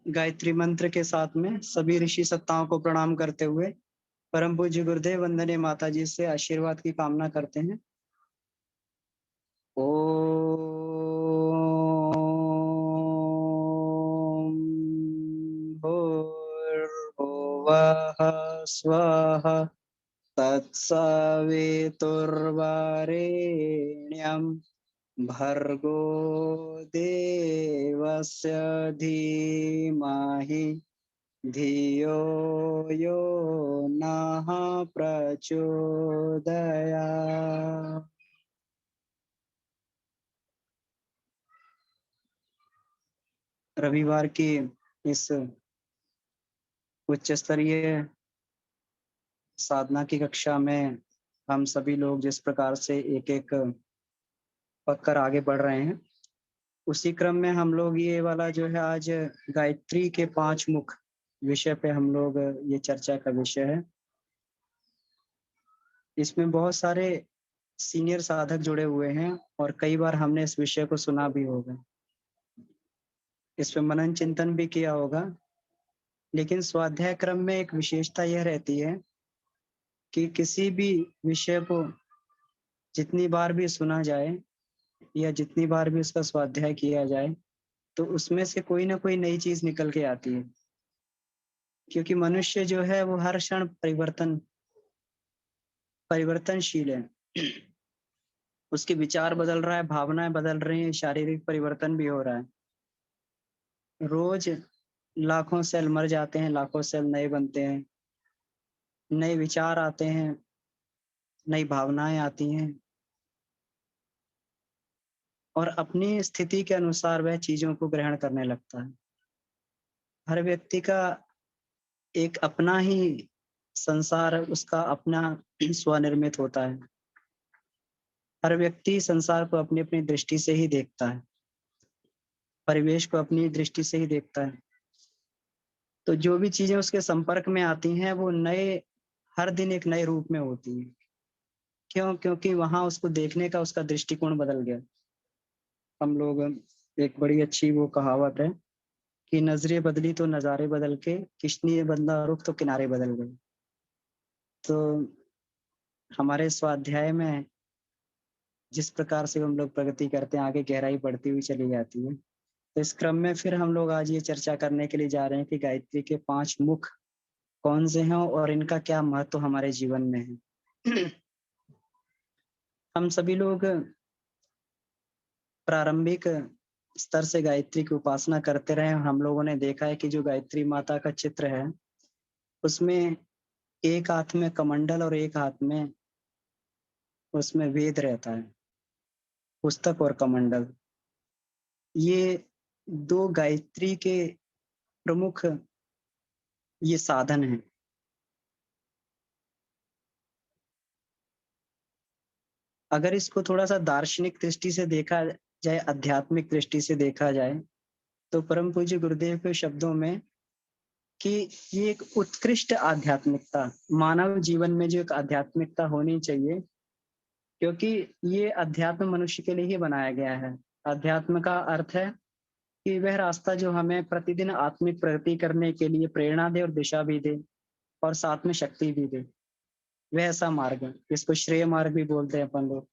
गायत्री मंत्र के साथ में सभी ऋषि सत्ताओं को प्रणाम करते हुए परम पूज्य गुरुदेव वंदनीय माता जी से आशीर्वाद की कामना करते हैं। ओम भूर्भुवः स्वः तत्सवितुर्वरेण्यं भर्गो देवस्य धीमहि धियो यो नः प्रचोदयात्। रविवार की इस उच्च स्तरीय साधना की कक्षा में हम सभी लोग जिस प्रकार से एक एक पककर आगे बढ़ रहे हैं, उसी क्रम में हम लोग ये वाला जो है आज गायत्री के 5 मुख विषय पे हम लोग ये चर्चा का विषय है। इसमें बहुत सारे सीनियर साधक जुड़े हुए हैं और कई बार हमने इस विषय को सुना भी होगा, इस पे मनन चिंतन भी किया होगा। लेकिन स्वाध्याय क्रम में एक विशेषता यह रहती है कि किसी भी विषय को जितनी बार भी सुना जाए या जितनी बार भी उसका स्वाध्याय किया जाए, तो उसमें से कोई ना कोई नई चीज निकल के आती है। क्योंकि मनुष्य जो है वो हर क्षण परिवर्तनशील है। उसके विचार बदल रहा है, भावनाएं बदल रही हैं, शारीरिक परिवर्तन भी हो रहा है। रोज लाखों सेल मर जाते हैं, लाखों सेल नए बनते हैं, नए विचार आते हैं, नई भावनाएं आती हैं और अपनी स्थिति के अनुसार वह चीजों को ग्रहण करने लगता है। हर व्यक्ति का एक अपना ही संसार, उसका अपना स्वनिर्मित होता है। हर व्यक्ति संसार को अपनी अपनी दृष्टि से ही देखता है, परिवेश को अपनी दृष्टि से ही देखता है। तो जो भी चीजें उसके संपर्क में आती हैं वो नए, हर दिन एक नए रूप में होती है। क्यों? क्योंकि वहां उसको देखने का उसका दृष्टिकोण बदल गया। हम लोग, एक बड़ी अच्छी वो कहावत है कि नजरें बदली तो नजारे बदल के, किश्ती बदला रुख तो किनारे बदल गए। तो हमारे स्वाध्याय में जिस प्रकार से हम लोग प्रगति करते हैं, आगे गहराई बढ़ती हुई चली जाती है। तो इस क्रम में फिर हम लोग आज ये चर्चा करने के लिए जा रहे हैं कि गायत्री के 5 मुख कौन से हैं और इनका क्या महत्व हमारे जीवन में है। हम सभी लोग प्रारंभिक स्तर से गायत्री की उपासना करते रहे। हम लोगों ने देखा है कि जो गायत्री माता का चित्र है उसमें एक हाथ में कमंडल और एक हाथ में उसमें वेद रहता है, पुस्तक और कमंडल। ये 2 गायत्री के प्रमुख ये साधन हैं। अगर इसको थोड़ा सा दार्शनिक दृष्टि से देखा जाए, आध्यात्मिक दृष्टि से देखा जाए, तो परम पूज्य गुरुदेव के शब्दों में कि ये एक उत्कृष्ट आध्यात्मिकता, मानव जीवन में जो एक आध्यात्मिकता होनी चाहिए, क्योंकि ये अध्यात्म मनुष्य के लिए ही बनाया गया है। अध्यात्म का अर्थ है कि वह रास्ता जो हमें प्रतिदिन आत्मिक प्रगति करने के लिए प्रेरणा दे और दिशा भी दे और साथ में शक्ति भी दे, वह ऐसा मार्ग है। इसको श्रेय मार्ग भी बोलते हैं अपन लोग।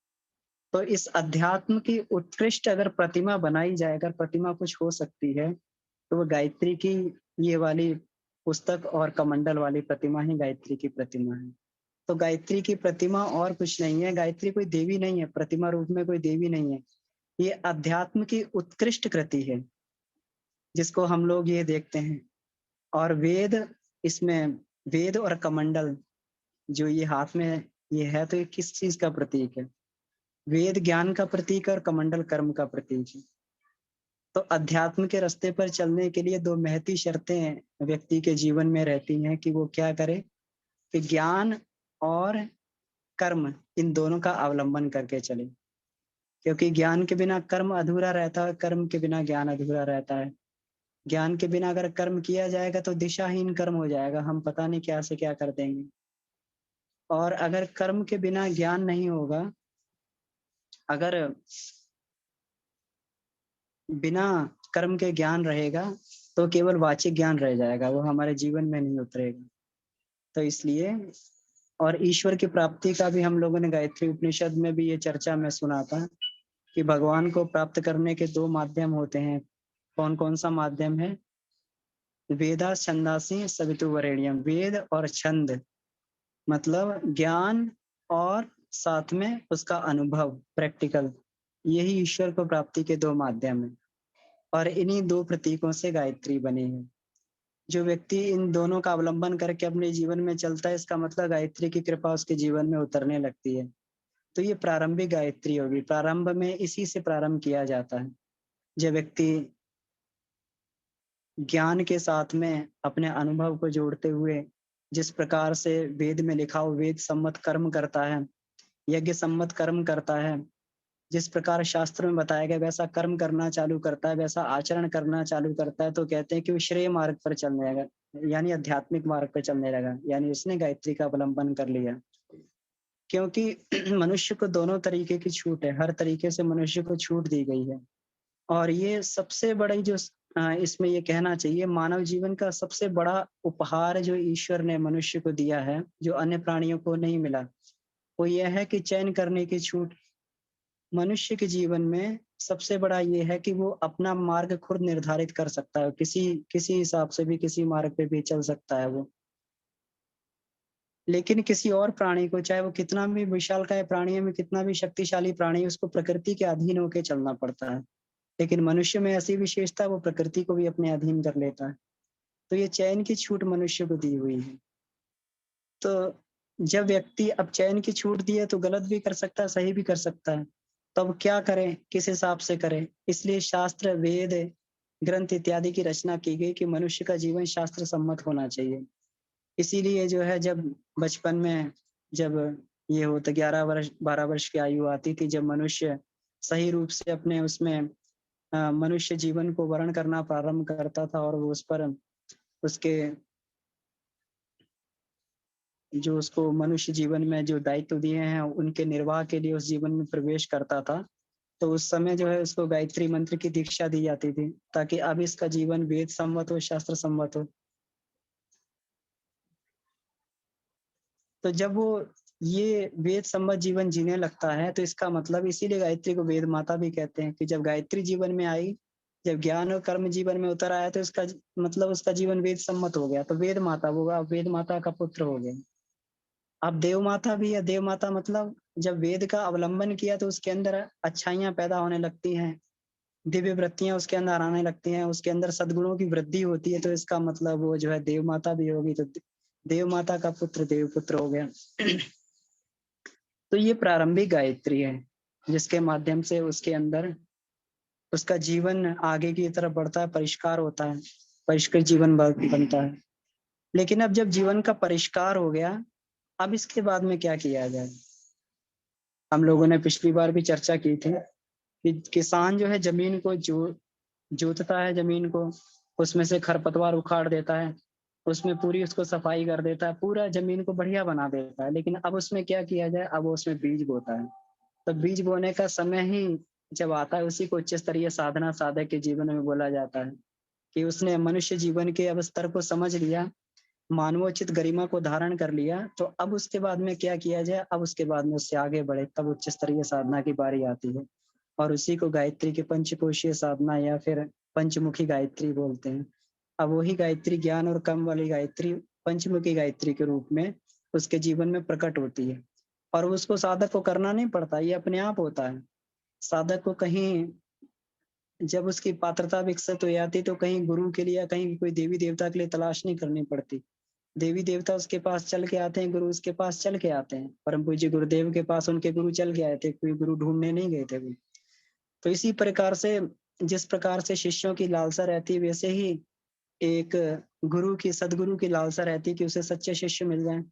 तो इस अध्यात्म की उत्कृष्ट अगर प्रतिमा बनाई जाए, अगर प्रतिमा कुछ हो सकती है, तो वो गायत्री की ये वाली पुस्तक और कमंडल वाली प्रतिमा ही गायत्री की प्रतिमा है। तो गायत्री की प्रतिमा और कुछ नहीं है। गायत्री कोई देवी नहीं है, प्रतिमा रूप में कोई देवी नहीं है। ये अध्यात्म की उत्कृष्ट कृति है जिसको हम लोग ये देखते हैं। और वेद, इसमें वेद और कमंडल जो ये हाथ में ये है, तो ये किस चीज का प्रतीक है? वेद ज्ञान का प्रतीक है और कमंडल कर्म का प्रतीक है। तो अध्यात्म के रास्ते पर चलने के लिए 2 महती शर्तें व्यक्ति के जीवन में रहती हैं कि वो क्या करे, कि ज्ञान और कर्म, इन दोनों का अवलंबन करके चले। क्योंकि ज्ञान के बिना कर्म अधूरा रहता है, कर्म के बिना ज्ञान अधूरा रहता है। ज्ञान के बिना अगर कर्म किया जाएगा तो दिशाहीन कर्म हो जाएगा, हम पता नहीं क्या से क्या कर देंगे। और अगर कर्म के बिना ज्ञान नहीं होगा, अगर बिना कर्म के ज्ञान रहेगा, तो केवल वाचिक ज्ञान रह जाएगा, वो हमारे जीवन में नहीं उतरेगा। तो इसलिए और ईश्वर की प्राप्ति का भी हम लोगों ने गायत्री उपनिषद में भी ये चर्चा में सुना था कि भगवान को प्राप्त करने के 2 माध्यम होते हैं। कौन-कौन सा माध्यम है? वेदा छंदासि सवितुर्वरेण्यम, वेद और छंद मतलब ज्ञान और साथ में उसका अनुभव प्रैक्टिकल, यही ईश्वर को प्राप्ति के 2 माध्यम हैं और इन्हीं 2 प्रतीकों से गायत्री बनी है। जो व्यक्ति इन दोनों का अवलंबन करके अपने जीवन में चलता है, इसका मतलब गायत्री की कृपा उसके जीवन में उतरने लगती है। तो ये प्रारंभिक गायत्री होगी, प्रारंभ में इसी से प्रारंभ किया जाता है। जब व्यक्ति ज्ञान के साथ में अपने अनुभव को जोड़ते हुए जिस प्रकार से वेद में लिखा हो वेद सम्मत कर्म करता है, यज्ञ सम्मत कर्म करता है, जिस प्रकार शास्त्र में बताया गया वैसा कर्म करना चालू करता है, वैसा आचरण करना चालू करता है, तो कहते हैं कि वो श्रेय मार्ग पर चलने लगा, यानी आध्यात्मिक मार्ग पर चलने लगा, यानी उसने गायत्री का अवलंबन कर लिया। क्योंकि मनुष्य को दोनों तरीके की छूट है, हर तरीके से मनुष्य को छूट दी गई है और ये सबसे बड़ी जो इसमें ये कहना चाहिए मानव जीवन का सबसे बड़ा उपहार जो ईश्वर ने मनुष्य को दिया है, जो अन्य प्राणियों को नहीं मिला, वो यह है कि चयन करने की छूट। मनुष्य के जीवन में सबसे बड़ा ये है कि वो अपना मार्ग खुद निर्धारित कर सकता है, किसी किसी हिसाब से भी किसी मार्ग पे भी चल सकता है वो। लेकिन किसी और प्राणी को, चाहे वो कितना भी विशालकाय प्राणियों में कितना भी शक्तिशाली प्राणी, उसको प्रकृति के अधीन होके चलना पड़ता है। लेकिन मनुष्य में ऐसी विशेषता, वो प्रकृति को भी अपने अधीन कर लेता है। तो ये चयन की छूट मनुष्य को दी हुई है। तो जब व्यक्ति अब चयन की छूट दी है तो गलत भी कर सकता है, सही भी कर सकता है। तो अब क्या करें, किस हिसाब से करें? इसलिए शास्त्र, वेद, ग्रंथ इत्यादि की रचना की गई कि मनुष्य का जीवन शास्त्र सम्मत होना चाहिए। इसीलिए जो है जब बचपन में जब ये होता 11 वर्ष 12 वर्ष की आयु आती थी, जब मनुष्य सही रूप से अपने उसमें मनुष्य जीवन को वर्ण करना प्रारंभ करता था और वो उस पर उसके जो उसको मनुष्य जीवन में जो दायित्व दिए हैं उनके निर्वाह के लिए उस जीवन में प्रवेश करता था, तो उस समय जो है उसको गायत्री मंत्र की दीक्षा दी जाती थी ताकि अब इसका जीवन वेद सम्मत हो, शास्त्र सम्मत हो। तो जब वो ये वेद सम्मत जीवन जीने लगता है तो इसका मतलब, इसीलिए गायत्री को वेद माता भी कहते हैं कि जब गायत्री जीवन में आई, जब ज्ञान और कर्म जीवन में उतर आया तो इसका मतलब उसका जीवन वेद सम्मत हो गया, तो वेद माता होगा, वेद माता का पुत्र हो गया। अब देव माता भी है, देव माता मतलब जब वेद का अवलंबन किया तो उसके अंदर अच्छाइयाँ पैदा होने लगती हैं, दिव्य वृत्तियाँ उसके अंदर आने लगती हैं, उसके अंदर सद्गुणों की वृद्धि होती है, तो इसका मतलब वो जो है देव माता भी होगी, तो देव माता का पुत्र देव पुत्र हो गया। तो ये प्रारंभिक गायत्री है जिसके माध्यम से उसके अंदर उसका जीवन आगे की तरफ बढ़ता है, परिष्कार होता है, परिष्कृत जीवन बनता है। लेकिन अब जब जीवन का परिष्कार हो गया, अब इसके बाद में क्या किया जाए? हम लोगों ने पिछली बार भी चर्चा की थी कि किसान जो है जमीन को जोतता है, जमीन को उसमें से खरपतवार उखाड़ देता है, उसमें पूरी उसको सफाई कर देता है, पूरा जमीन को बढ़िया बना देता है। लेकिन अब उसमें क्या किया जाए? अब वो उसमें बीज बोता है। तो बीज बोने का समय ही जब आता है, उसी को उच्च स्तरीय साधना साधक के जीवन में बोला जाता है कि उसने मनुष्य जीवन के अब स्तर को समझ लिया, मानवोचित गरिमा को धारण कर लिया, तो अब उसके बाद में क्या किया जाए? अब उसके बाद में उससे आगे बढ़े, तब उच्च स्तरीय साधना की बारी आती है और उसी को गायत्री की पंचकोशीय साधना या फिर पंचमुखी गायत्री बोलते हैं। अब वही गायत्री, ज्ञान और कर्म वाली गायत्री पंचमुखी गायत्री के रूप में उसके जीवन में प्रकट होती है और उसको साधक को करना नहीं पड़ता, ये अपने आप होता है। साधक को कहीं जब उसकी पात्रता विकसित हो जाती तो कहीं गुरु के लिए या कहीं कोई देवी देवता के लिए तलाश नहीं करनी पड़ती। देवी देवता उसके पास चल के आते हैं, गुरु उसके पास चल के आते हैं। परम पूज्य गुरुदेव के पास उनके गुरु चल के आए थे, कोई गुरु ढूंढने नहीं गए थे वो। तो इसी प्रकार से जिस प्रकार से शिष्यों की लालसा रहती है, वैसे ही एक गुरु की, सदगुरु की लालसा रहती है कि उसे सच्चे शिष्य मिल जाएं।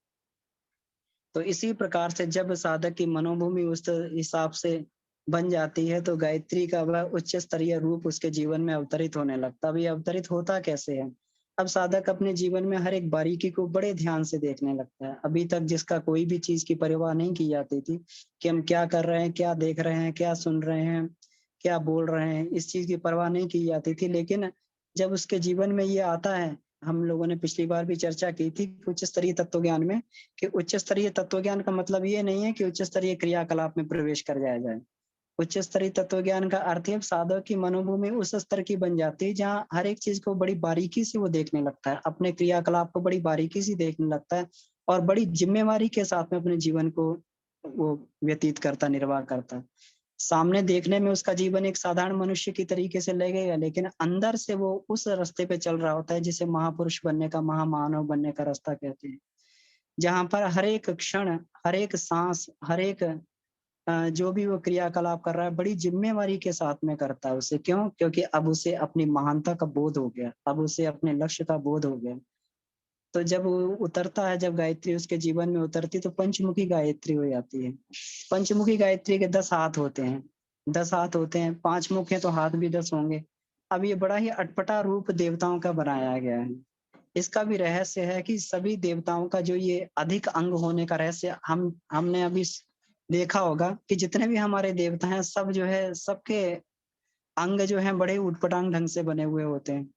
तो इसी प्रकार से जब साधक की मनोभूमि उस हिसाब से बन जाती है तो गायत्री का वह उच्च स्तरीय रूप उसके जीवन में अवतरित होने लगता है। अब ये अवतरित होता कैसे है? अब साधक अपने जीवन में हर एक बारीकी को बड़े ध्यान से देखने लगता है। अभी तक जिसका कोई भी चीज की परवाह नहीं की जाती थी कि हम क्या कर रहे हैं, क्या देख रहे हैं, क्या सुन रहे हैं, क्या बोल रहे हैं, इस चीज की परवाह नहीं की जाती थी। लेकिन जब उसके जीवन में ये आता है, हम लोगों ने पिछली बार भी चर्चा की थी कि उच्च स्तरीय तत्व ज्ञान में, कि उच्च स्तरीय तत्व ज्ञान का मतलब ये नहीं है कि उच्च स्तरीय क्रियाकलाप में प्रवेश कर जाया जाए। उच्च स्तरीय तत्व ज्ञान का अर्थ है साधक की मनोभूमि उस स्तर की बन जाती है जहाँ हर एक चीज को बड़ी बारीकी से वो देखने लगता है, अपने क्रियाकलाप को बड़ी बारीकी से देखने लगता है और बड़ी जिम्मेवारी के साथ में अपने जीवन को वो व्यतीत करता, निर्वाह करता। सामने देखने में उसका जीवन एक साधारण मनुष्य की तरीके से लगेगा, लेकिन अंदर से वो उस रास्ते पे चल रहा होता है जिसे महापुरुष बनने का, महामानव बनने का रास्ता कहते हैं। जहाँ पर हर एक क्षण, हर एक सांस, हर एक जो भी वो क्रियाकलाप कर रहा है बड़ी जिम्मेवारी के साथ में करता है उसे। क्यों? क्योंकि अब उसे अपनी महानता का बोध हो गया, अब उसे अपने लक्ष्य का बोध हो गया। तो जब वो उतरता है, जब गायत्री उसके जीवन में उतरती तो पंचमुखी गायत्री हो जाती है। पंचमुखी गायत्री के 10 हाथ होते हैं, 10 हाथ होते हैं, 5 मुख हैं तो हाथ भी 10 होंगे। अब ये बड़ा ही अटपटा रूप देवताओं का बनाया गया है। इसका भी रहस्य है कि सभी देवताओं का जो ये अधिक अंग होने का रहस्य हमने अभी देखा होगा कि जितने भी हमारे देवता हैं सब जो है, सबके अंग जो हैं बड़े उटपटांग ढंग से बने हुए होते हैं।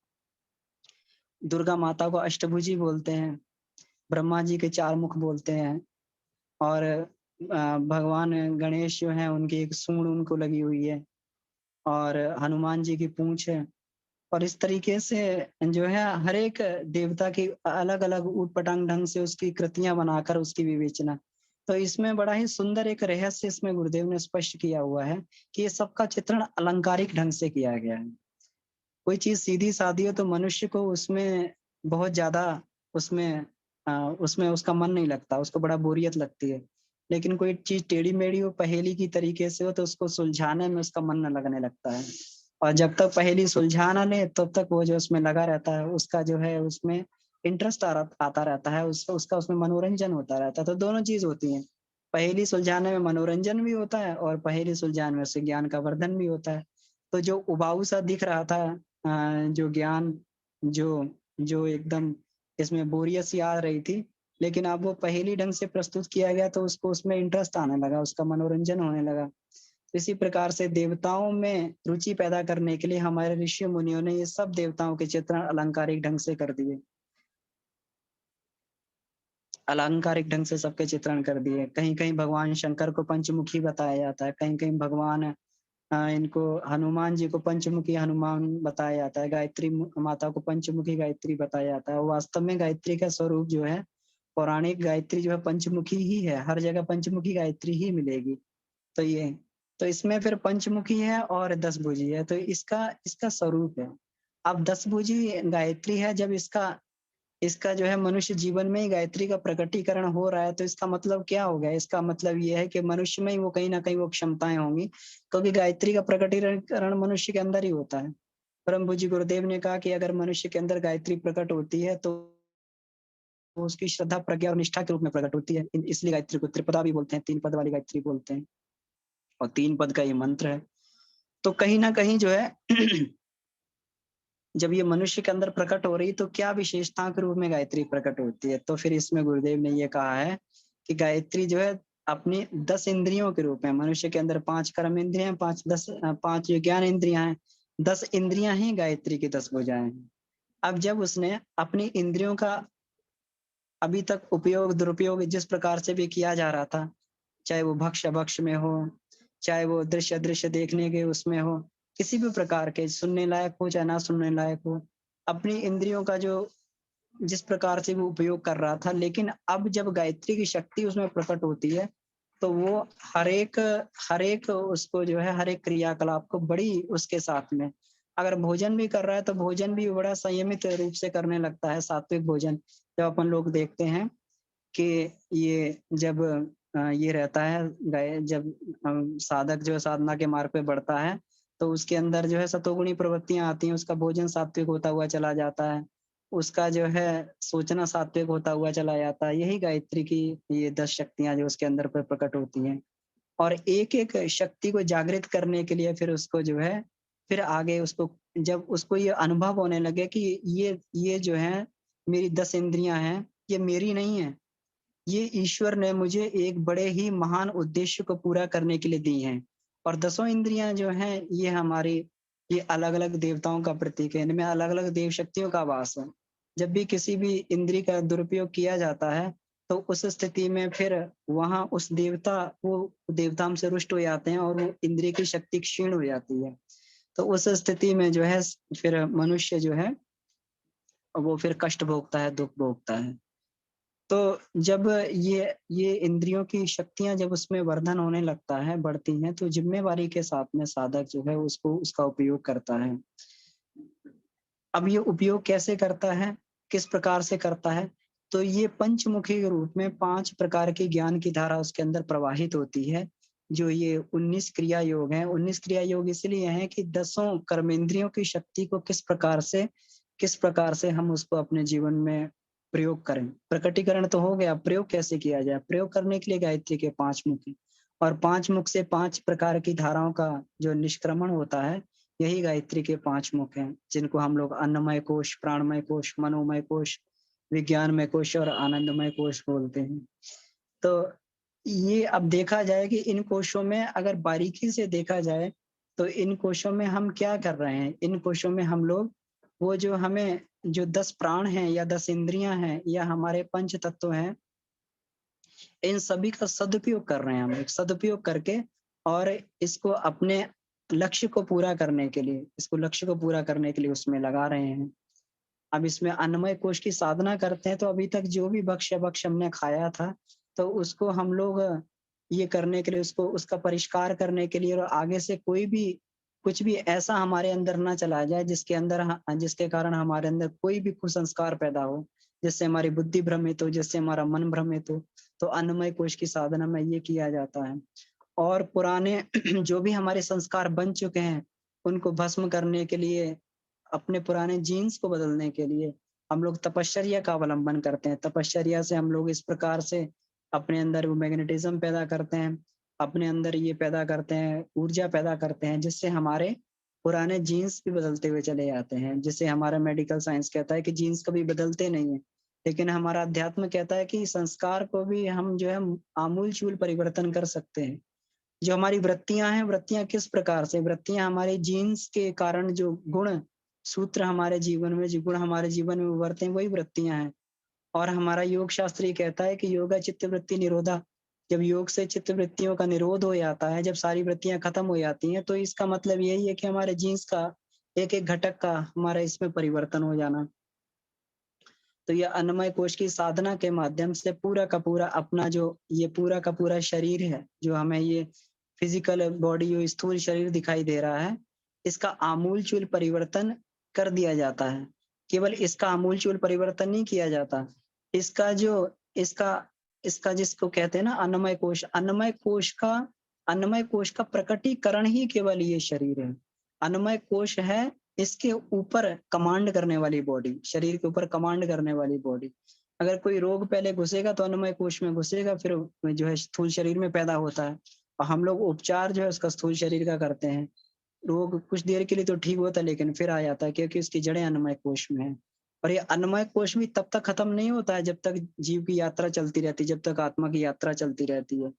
दुर्गा माता को अष्टभुजी बोलते हैं, ब्रह्मा जी के 4 मुख बोलते हैं और भगवान गणेश जो हैं उनकी एक सूंड उनको लगी हुई है और हनुमान जी की पूंछ है। और इस तरीके से जो है हर एक देवता की अलग-अलग ऊट-पटांग ढंग से उसकी कृतियाँ बनाकर उसकी विवेचना। तो इसमें बड़ा ही सुंदर एक रहस्य इसमें गुरुदेव ने स्पष्ट किया हुआ है कि ये सबका चित्रण अलंकारिक ढंग से किया गया है। कोई चीज़ सीधी-सादी हो तो मनुष्य को उसमें बहुत ज़्यादा उसमें उसमें उसका मन नहीं लगता, उसको बड़ा बोरियत लगती है। लेकिन कोई चीज़ टेढ़ी-मेढ़ी हो, पहेली की तरीके से हो तो उसको सुलझाने में उसका मन ना लगने लगता है। और जब तक पहेली सुलझा ना ले तब तक वो जो उसमें लगा रहता है, उसका जो है उसमें इंटरेस्ट आता रहता है, उसका उसमें मनोरंजन होता रहता है। तो दोनों चीज़ होती हैं। पहेली सुलझाने में मनोरंजन भी होता है और पहेली सुलझाने में उससे ज्ञान का वर्धन भी होता है। तो जो उबाऊ सा दिख रहा था जो ज्ञान जो जो एकदम इसमें बोरियत सी आ रही थी, लेकिन अब वो पहेली ढंग से प्रस्तुत किया गया तो उसको उसमें इंटरेस्ट आने लगा, उसका मनोरंजन होने लगा। इसी प्रकार से देवताओं में रुचि पैदा करने के लिए हमारे ऋषि मुनियों ने ये सब देवताओं के चित्रण अलंकारिक ढंग से कर दिए। अलंकारिक ढंग से सबके चित्रण कर दिए। कहीं-कहीं भगवान शंकर को पंचमुखी बताया जाता है, कहीं-कहीं भगवान इनको हनुमान जी को पंचमुखी हनुमान बताया जाता है, गायत्री माता को पंचमुखी गायत्री बताया जाता है। वास्तव में गायत्री का स्वरूप जो है, पौराणिक गायत्री जो है पंचमुखी ही है, हर जगह पंचमुखी गायत्री ही मिलेगी। तो ये तो इसमें फिर पंचमुखी है और 10 भुजी है, तो इसका इसका स्वरूप है। अब 10 भुजी गायत्री है, जब इसका इसका जो है मनुष्य जीवन में ही गायत्री का प्रकटीकरण हो रहा है, तो इसका मतलब क्या हो गया? इसका मतलब ये है कि मनुष्य में ही वो कहीं न कहीं वो क्षमताएँ होंगी, क्योंकि गायत्री का प्रकटीकरण मनुष्य के अंदर ही होता है। परम पूज्य गुरुदेव ने कहा कि अगर मनुष्य के अंदर गायत्री प्रकट होती है, तो वो उसकी श्रद्धा, प्रज्ञा और निष्ठा के रूप में प्रकट होती है। इसलिए गायत्री को त्रिपदा भी बोलते हैं, 3 पद वाली गायत्री बोलते हैं और 3 पद का ये मंत्र है। तो कहीं न कहीं जो है जब ये मनुष्य के अंदर प्रकट हो रही तो क्या विशेषताओं के रूप में गायत्री प्रकट होती है? तो फिर इसमें गुरुदेव ने ये कहा है कि गायत्री जो है अपनी 10 इंद्रियों के रूप में, मनुष्य के अंदर 5 कर्म इंद्रियाँ, 5 जो ज्ञान इंद्रियाँ हैं, 10 इंद्रियाँ ही गायत्री की 10 भुजाएँ हैं। अब जब उसने अपनी इंद्रियों का अभी तक उपयोग, दुरुपयोग जिस प्रकार से भी किया जा रहा था, चाहे वो भक्ष-अभक्ष में हो, चाहे वो दृश्य-अदृश्य देखने के उसमें हो, किसी भी प्रकार के सुनने लायक हो चाहे ना सुनने लायक हो, अपनी इंद्रियों का जो जिस प्रकार से वो उपयोग कर रहा था, लेकिन अब जब गायत्री की शक्ति उसमें प्रकट होती है, तो वो हर एक उसको जो है हर एक क्रियाकलाप को बड़ी उसके साथ में, अगर भोजन भी कर रहा है, तो भोजन भी बड़ा संयमित रूप से करने लगता है, सात्विक भोजन। जब अपन लोग देखते हैं कि ये जब ये रहता है जब साधक जो है साधना के मार्ग पे बढ़ता है, तो उसके अंदर जो है सतोगुणी प्रवृत्तियाँ आती हैं, उसका भोजन सात्विक होता हुआ चला जाता है। उसका जो है सोचना सात्विक होता हुआ चला जाता है। यही गायत्री की ये 10 शक्तियाँ जो उसके अंदर पे प्रकट होती हैं। और एक-एक शक्ति को जागृत करने के लिए फिर उसको जो है, फिर आगे उसको जब उसको ये अनुभव होने लगे कि ये जो है मेरी 10 इंद्रियाँ हैं, ये मेरी नहीं है। ये ईश्वर ने मुझे एक बड़े ही महान उद्देश्य को पूरा करने के लिए दी हैं और दसों इंद्रियां जो हैं ये अलग अलग देवताओं का प्रतीक है, इनमें अलग अलग देव शक्तियों का वास है। जब भी किसी भी इंद्रिय का दुरुपयोग किया जाता है तो उस स्थिति में फिर वहां उस देवता वो देवता हमसे रुष्ट हो जाते हैं और वो इंद्रिय की शक्ति क्षीण हो जाती है। तो उस स्थिति में जो है फिर मनुष्य जो है वो फिर कष्ट भोगता है, दुख भोगता है। तो जब ये इंद्रियों की शक्तियाँ जब उसमें वर्धन होने लगता है, बढ़ती हैं, तो ज़िम्मेवारी के साथ में साधक जो है उसको उसका उपयोग करता है। अब ये उपयोग कैसे करता है, किस प्रकार से करता है? तो ये पंचमुखी के रूप में 5 प्रकार की ज्ञान की धारा उसके अंदर प्रवाहित होती है। जो ये 19 क्रिया योग हैं, 19 क्रिया योग इसलिए हैं कि दसों कर्मेंद्रियों की शक्ति को किस प्रकार से हम उसको अपने जीवन में प्रयोग करें। प्रकटीकरण तो हो गया, प्रयोग कैसे किया जाए? प्रयोग करने के लिए गायत्री के 5 मुख हैं और 5 मुख से 5 प्रकार की धाराओं का जो निष्क्रमण होता है, यही गायत्री के 5 मुख हैं, जिनको हम लोग अन्नमय कोश, प्राणमय कोश, मनोमय कोश, विज्ञानमय कोश और आनंदमय कोश बोलते हैं। तो ये अब देखा जाए कि इन कोशों में अगर बारीकी से देखा जाए, तो इन कोशों में हम क्या कर रहे हैं? इन कोशों में हम लोग वो जो हमें जो 10 प्राण हैं या 10 इंद्रियाँ हैं या हमारे पंच तत्व हैं, इन सभी का सदुपयोग कर रहे हैं हम लोग। सदुपयोग करके और इसको अपने लक्ष्य को पूरा करने के लिए उसमें लगा रहे हैं। अब इसमें अन्नमय कोश की साधना करते हैं तो अभी तक जो भी भक्ष्य हमने खाया था, तो उसको हम लोग ये करने के लिए उसको उसका परिष्कार करने के लिए और आगे से कोई भी कुछ भी ऐसा हमारे अंदर ना चला जाए जिसके कारण हमारे अंदर कोई भी कुसंस्कार पैदा हो, जिससे हमारी बुद्धि भ्रमित हो, जिससे हमारा मन भ्रमित हो, तो अन्नमय कोश की साधना में ये किया जाता है। और पुराने जो भी हमारे संस्कार बन चुके हैं, उनको भस्म करने के लिए अपने पुराने जीन्स को बदलने के लिए हम लोग तपश्चर्या का अवलंबन करते हैं। तपश्चर्या से हम लोग इस प्रकार से अपने अंदर वो मैग्नेटिज्म पैदा करते हैं, अपने अंदर ये पैदा करते हैं, ऊर्जा पैदा करते हैं, जिससे हमारे पुराने जीन्स भी बदलते हुए चले जाते हैं। जिससे हमारा मेडिकल साइंस कहता है कि जीन्स कभी बदलते नहीं है, लेकिन हमारा अध्यात्म कहता है कि संस्कार को भी हम जो है आमूल-चूल परिवर्तन कर सकते हैं। जो हमारी वृत्तियाँ हैं, वृत्तियाँ किस प्रकार से? वृत्तियाँ हमारे जीन्स के कारण जो गुण सूत्र हमारे जीवन में जो गुण हमारे जीवन में उभरते हैं, वही वृत्तियाँ हैं। और हमारा योग शास्त्र ये कहता है कि योगा चित्त वृत्ति निरोधा। जब योग से चित्त वृत्तियों का निरोध हो जाता है, जब सारी वृत्तियाँ खत्म हो जाती हैं, तो इसका मतलब यही है कि हमारे जीन्स का एक-एक घटक का हमारा इसमें परिवर्तन हो जाना। तो ये अन्नमय कोश की साधना के माध्यम से पूरा का पूरा अपना जो ये पूरा का पूरा शरीर है, जो हमें ये फिजिकल बॉडी जो स्थूल शरीर दिखाई दे रहा है, इसका आमूल-चूल परिवर्तन कर दिया जाता है। केवल इसका आमूल-चूल परिवर्तन नहीं किया जाता, इसका जो इसका इसका जिसको कहते हैं ना अन्नमय कोश का प्रकटीकरण ही केवल ये शरीर है। अन्नमय कोश है इसके ऊपर कमांड करने वाली बॉडी, शरीर के ऊपर कमांड करने वाली बॉडी। अगर कोई रोग पहले घुसेगा तो अन्नमय कोश में घुसेगा, फिर जो है स्थूल शरीर में पैदा होता है और हम लोग उपचार जो है उसका स्थूल शरीर का करते हैं। रोग कुछ देर के लिए तो ठीक होता है लेकिन फिर आ जाता है क्योंकि उसकी जड़ें अन्नमय कोश में हैं। और ये अन्नमय कोश भी तब तक खत्म नहीं होता है जब तक जीव की यात्रा चलती रहती है, जब तक आत्मा की यात्रा चलती रहती है।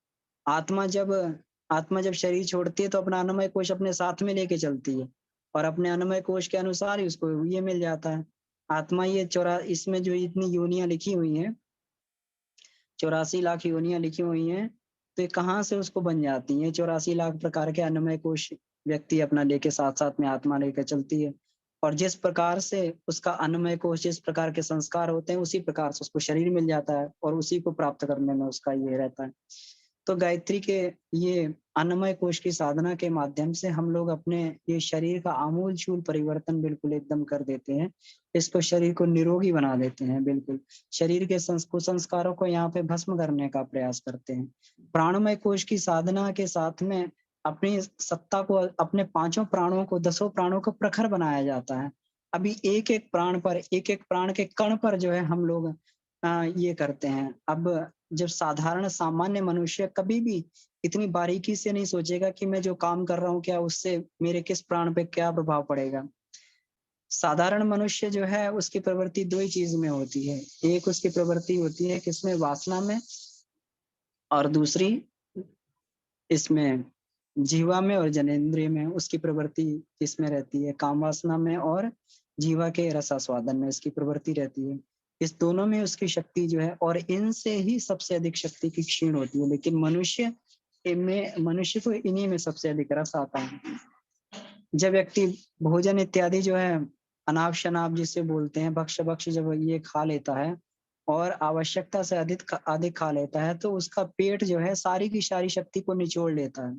आत्मा जब आत्मा जब शरीर छोड़ती है तो अपना अन्नमय कोश अपने साथ में लेके चलती है और अपने अन्नमय कोश के अनुसार ही उसको ये मिल जाता है। आत्मा ये चौरा इसमें जो इतनी योनियाँ लिखी हुई हैं, 84 लाख योनियाँ लिखी हुई हैं, तो ये कहाँ से उसको बन जाती हैं? 84 लाख प्रकार के अन्नमय कोश व्यक्ति अपना लेके साथ-साथ में आत्मा लेकर चलती है। और जिस प्रकार से उसका अन्नमय कोश जिस प्रकार के संस्कार होते हैं, उसी प्रकार से उसको शरीर मिल जाता है और उसी को प्राप्त करने में उसका ये रहता है। तो गायत्री के ये अन्नमय कोश की साधना के माध्यम से हम लोग अपने ये शरीर का आमूल-चूल परिवर्तन बिल्कुल एकदम कर देते हैं। इसको शरीर को निरोगी बना देते हैं बिल्कुल। शरीर के कुसंस्कारों को यहाँ पे भस्म करने का प्रयास करते हैं। प्राणमय कोश की साधना के साथ में अपनी सत्ता को अपने 5 प्राणों को 10 प्राणों को प्रखर बनाया जाता है। अभी एक-एक प्राण पर एक-एक प्राण के कण पर जो है हम लोग ये करते हैं। अब जब साधारण सामान्य मनुष्य कभी भी इतनी बारीकी से नहीं सोचेगा कि मैं जो काम कर रहा हूँ क्या उससे मेरे किस प्राण पे क्या प्रभाव पड़ेगा। साधारण मनुष्य जो है उसकी प्रवृत्ति 2 ही चीज़ में होती है। एक उसकी प्रवृत्ति होती है किसमें वासना में और दूसरी इसमें जीवा में और जनेंद्रिय में उसकी प्रवृत्ति किसमें रहती है? काम वासना में और जीवा के रसास्वादन में उसकी प्रवृत्ति रहती है। इस दोनों में उसकी शक्ति जो है, और इनसे ही सबसे अधिक शक्ति की क्षीण होती है। लेकिन मनुष्य को इन्हीं में सबसे अधिक रस आता है। जब व्यक्ति भोजन इत्यादि जो है, अनाप शनाप जिसे बोलते हैं, भक्ष्य भक्ष्य जब ये खा लेता है और आवश्यकता से अधिक खा लेता है, तो उसका पेट जो है सारी की सारी शक्ति को निचोड़ लेता है।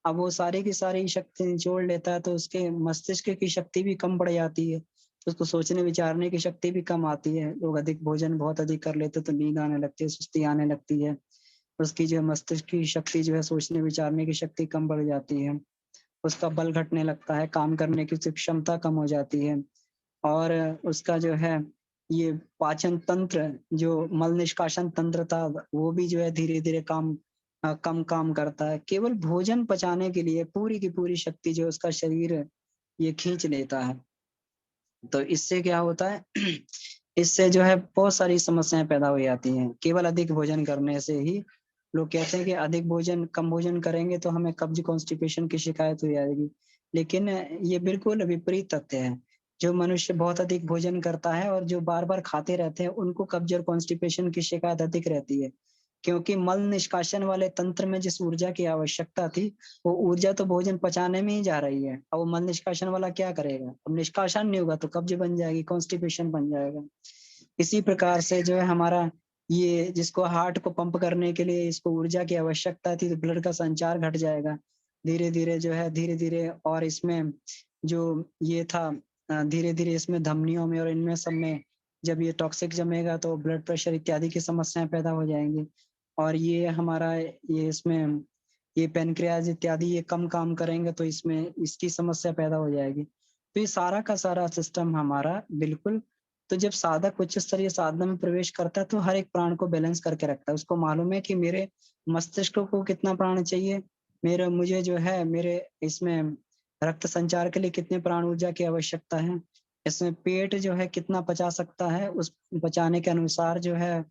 अब वो सारी की सारी शक्ति निचोड़ लेता है, तो उसके मस्तिष्क की शक्ति भी कम पड़ जाती है। उसको सोचने विचारने की शक्ति भी कम आती है। लोग अधिक भोजन बहुत अधिक कर लेते हैं तो नींद आने लगती है, सुस्ती आने लगती है। उसकी जो मस्तिष्क की शक्ति जो है, सोचने विचारने की शक्ति कम बढ़ जाती है। उसका बल घटने लगता है, काम करने की उसकी क्षमता कम हो जाती है। और उसका जो है ये पाचन तंत्र, जो मल निष्कासन तंत्र था, वो भी जो है धीरे-धीरे कम काम करता है। केवल भोजन पचाने के लिए पूरी की पूरी शक्ति जो उसका शरीर ये खींच लेता है। तो इससे क्या होता है इससे जो है बहुत सारी समस्याएँ पैदा हो जाती हैं। केवल अधिक भोजन करने से ही लोग कहते हैं कि कम भोजन करेंगे तो हमें कब्ज़ कॉन्स्टिपेशन की शिकायत हो जाएगी। लेकिन ये बिल्कुल विपरीत तथ्य है। जो मनुष्य बहुत अधिक भोजन करता है और जो बार-बार खाते रहते हैं, उनको कब्ज़ और कॉन्स्टिपेशन की शिकायत अधिक रहती है। क्योंकि मल निष्कासन वाले तंत्र में जिस ऊर्जा की आवश्यकता थी, वो ऊर्जा तो भोजन पचाने में ही जा रही है। अब वो मल निष्कासन वाला क्या करेगा? अब निष्कासन नहीं होगा तो कब्ज़ बन जाएगी, कॉन्स्टिपेशन बन जाएगा। इसी प्रकार से जो है हमारा ये जिसको हार्ट को पंप करने के लिए इसको ऊर्जा की आवश्यकता थी, तो ब्लड का संचार घट जाएगा। धीरे-धीरे जो है धीरे-धीरे, और इसमें जो ये था धीरे-धीरे इसमें धमनियों में और इनमें सब में जब ये टॉक्सिक जमेगा तो ब्लड प्रेशर इत्यादि की समस्याएँ पैदा हो जाएँगी। और ये हमारा ये इसमें ये पैनक्रियाज़ इत्यादि ये कम काम करेंगे तो इसमें इसकी समस्या पैदा हो जाएगी। तो ये सारा का सारा सिस्टम हमारा बिल्कुल, तो जब साधक उच्च स्तरीय साधना में प्रवेश करता है तो हर एक प्राण को बैलेंस करके रखता है। उसको मालूम है कि मेरे मस्तिष्क को कितना प्राण चाहिए, मुझे जो है मेरे इसमें रक्त संचार के लिए कितने प्राण ऊर्जा की आवश्यकता है। इसमें पेट जो है कितना पचा सकता है, उस पचाने के अनुसार जो है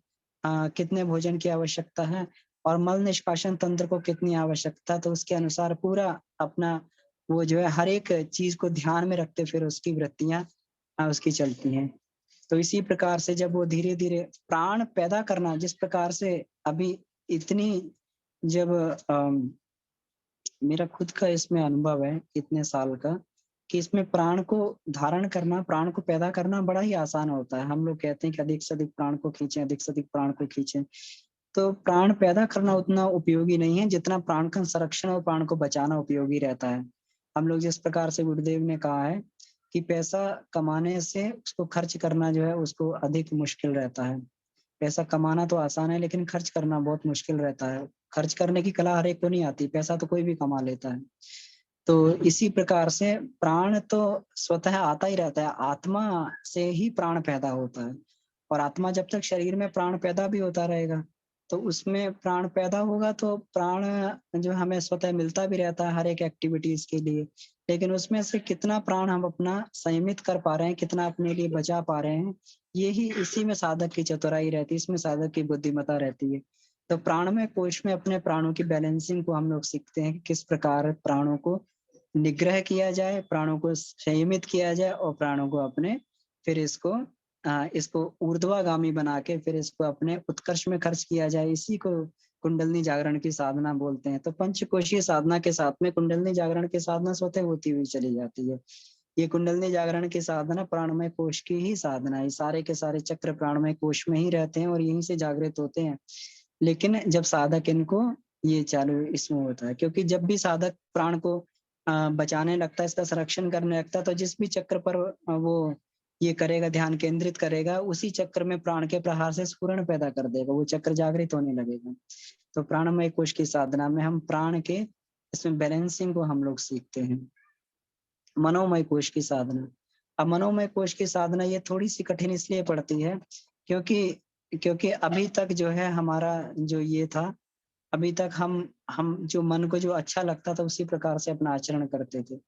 कितने भोजन की आवश्यकता है, और मल निष्कासन तंत्र को कितनी आवश्यकता है, तो उसके अनुसार पूरा अपना वो जो है हर एक चीज़ को ध्यान में रखते फिर उसकी वृत्तियाँ उसकी चलती हैं। तो इसी प्रकार से जब वो धीरे-धीरे प्राण पैदा करना, जिस प्रकार से अभी इतनी जब मेरा खुद का इसमें अनुभव है इतने साल का, कि इसमें प्राण को धारण करना, प्राण को पैदा करना बड़ा ही आसान होता है। हम लोग कहते हैं कि अधिक से अधिक प्राण को खींचें, अधिक से अधिक प्राण को खींचें। तो प्राण पैदा करना उतना उपयोगी नहीं है, जितना प्राण का संरक्षण और प्राण को बचाना उपयोगी रहता है। हम लोग जिस प्रकार से गुरुदेव ने कहा है कि पैसा कमाने से उसको खर्च करना जो है उसको अधिक मुश्किल रहता है। पैसा कमाना तो आसान है लेकिन खर्च करना बहुत मुश्किल रहता है। खर्च करने की कला हर एक को नहीं आती, पैसा तो कोई भी कमा लेता है। तो इसी प्रकार से प्राण तो स्वतः आता ही रहता है, आत्मा से ही प्राण पैदा होता है। और आत्मा जब तक शरीर में प्राण पैदा भी होता रहेगा, तो उसमें प्राण पैदा होगा तो प्राण जो हमें स्वतः मिलता भी रहता है हर एक एक्टिविटीज़ के लिए। लेकिन उसमें से कितना प्राण हम अपना संयमित कर पा रहे हैं, कितना अपने लिए बचा पा रहे हैं, यही इसी में साधक की चतुराई रहती है, इसमें साधक की बुद्धिमत्ता रहती है। तो प्राणमय कोश में अपने प्राणों की बैलेंसिंग को हम लोग सीखते हैं कि किस प्रकार प्राणों को निग्रह किया जाए, प्राणों को संयमित किया जाए और प्राणों को अपने फिर इसको ऊर्ध्वगामी बना के फिर इसको अपने उत्कर्ष में खर्च किया जाए। इसी को कुंडलिनी जागरण की साधना बोलते हैं। तो पंचकोशीय साधना के साथ में कुंडलिनी जागरण की साधना स्वतः होती हुई चली जाती है। ये कुंडलिनी जागरण की साधना प्राणमय कोश की ही साधना है। सारे के सारे चक्र प्राणमय कोश में ही रहते हैं और यहीं से जागृत होते हैं। लेकिन जब साधक इनको ये चालू इसमें होता है, क्योंकि जब भी साधक प्राण को बचाने लगता है, इसका संरक्षण करने लगता है, तो जिस भी चक्र पर वो ये करेगा, ध्यान केंद्रित करेगा, उसी चक्र में प्राण के प्रहार से स्फुरण पैदा कर देगा, वो चक्र जागृत होने लगेगा। तो प्राणमय कोश की साधना में हम प्राण के इसमें बैलेंसिंग को हम लोग सीखते हैं। मनोमय कोश की साधना। अब मनोमय कोश की साधना ये थोड़ी-सी कठिन इसलिए पड़ती है क्योंकि क्योंकि अभी तक जो है हमारा जो ये था, अभी तक हम जो मन को जो अच्छा लगता था उसी प्रकार से अपना आचरण करते थे।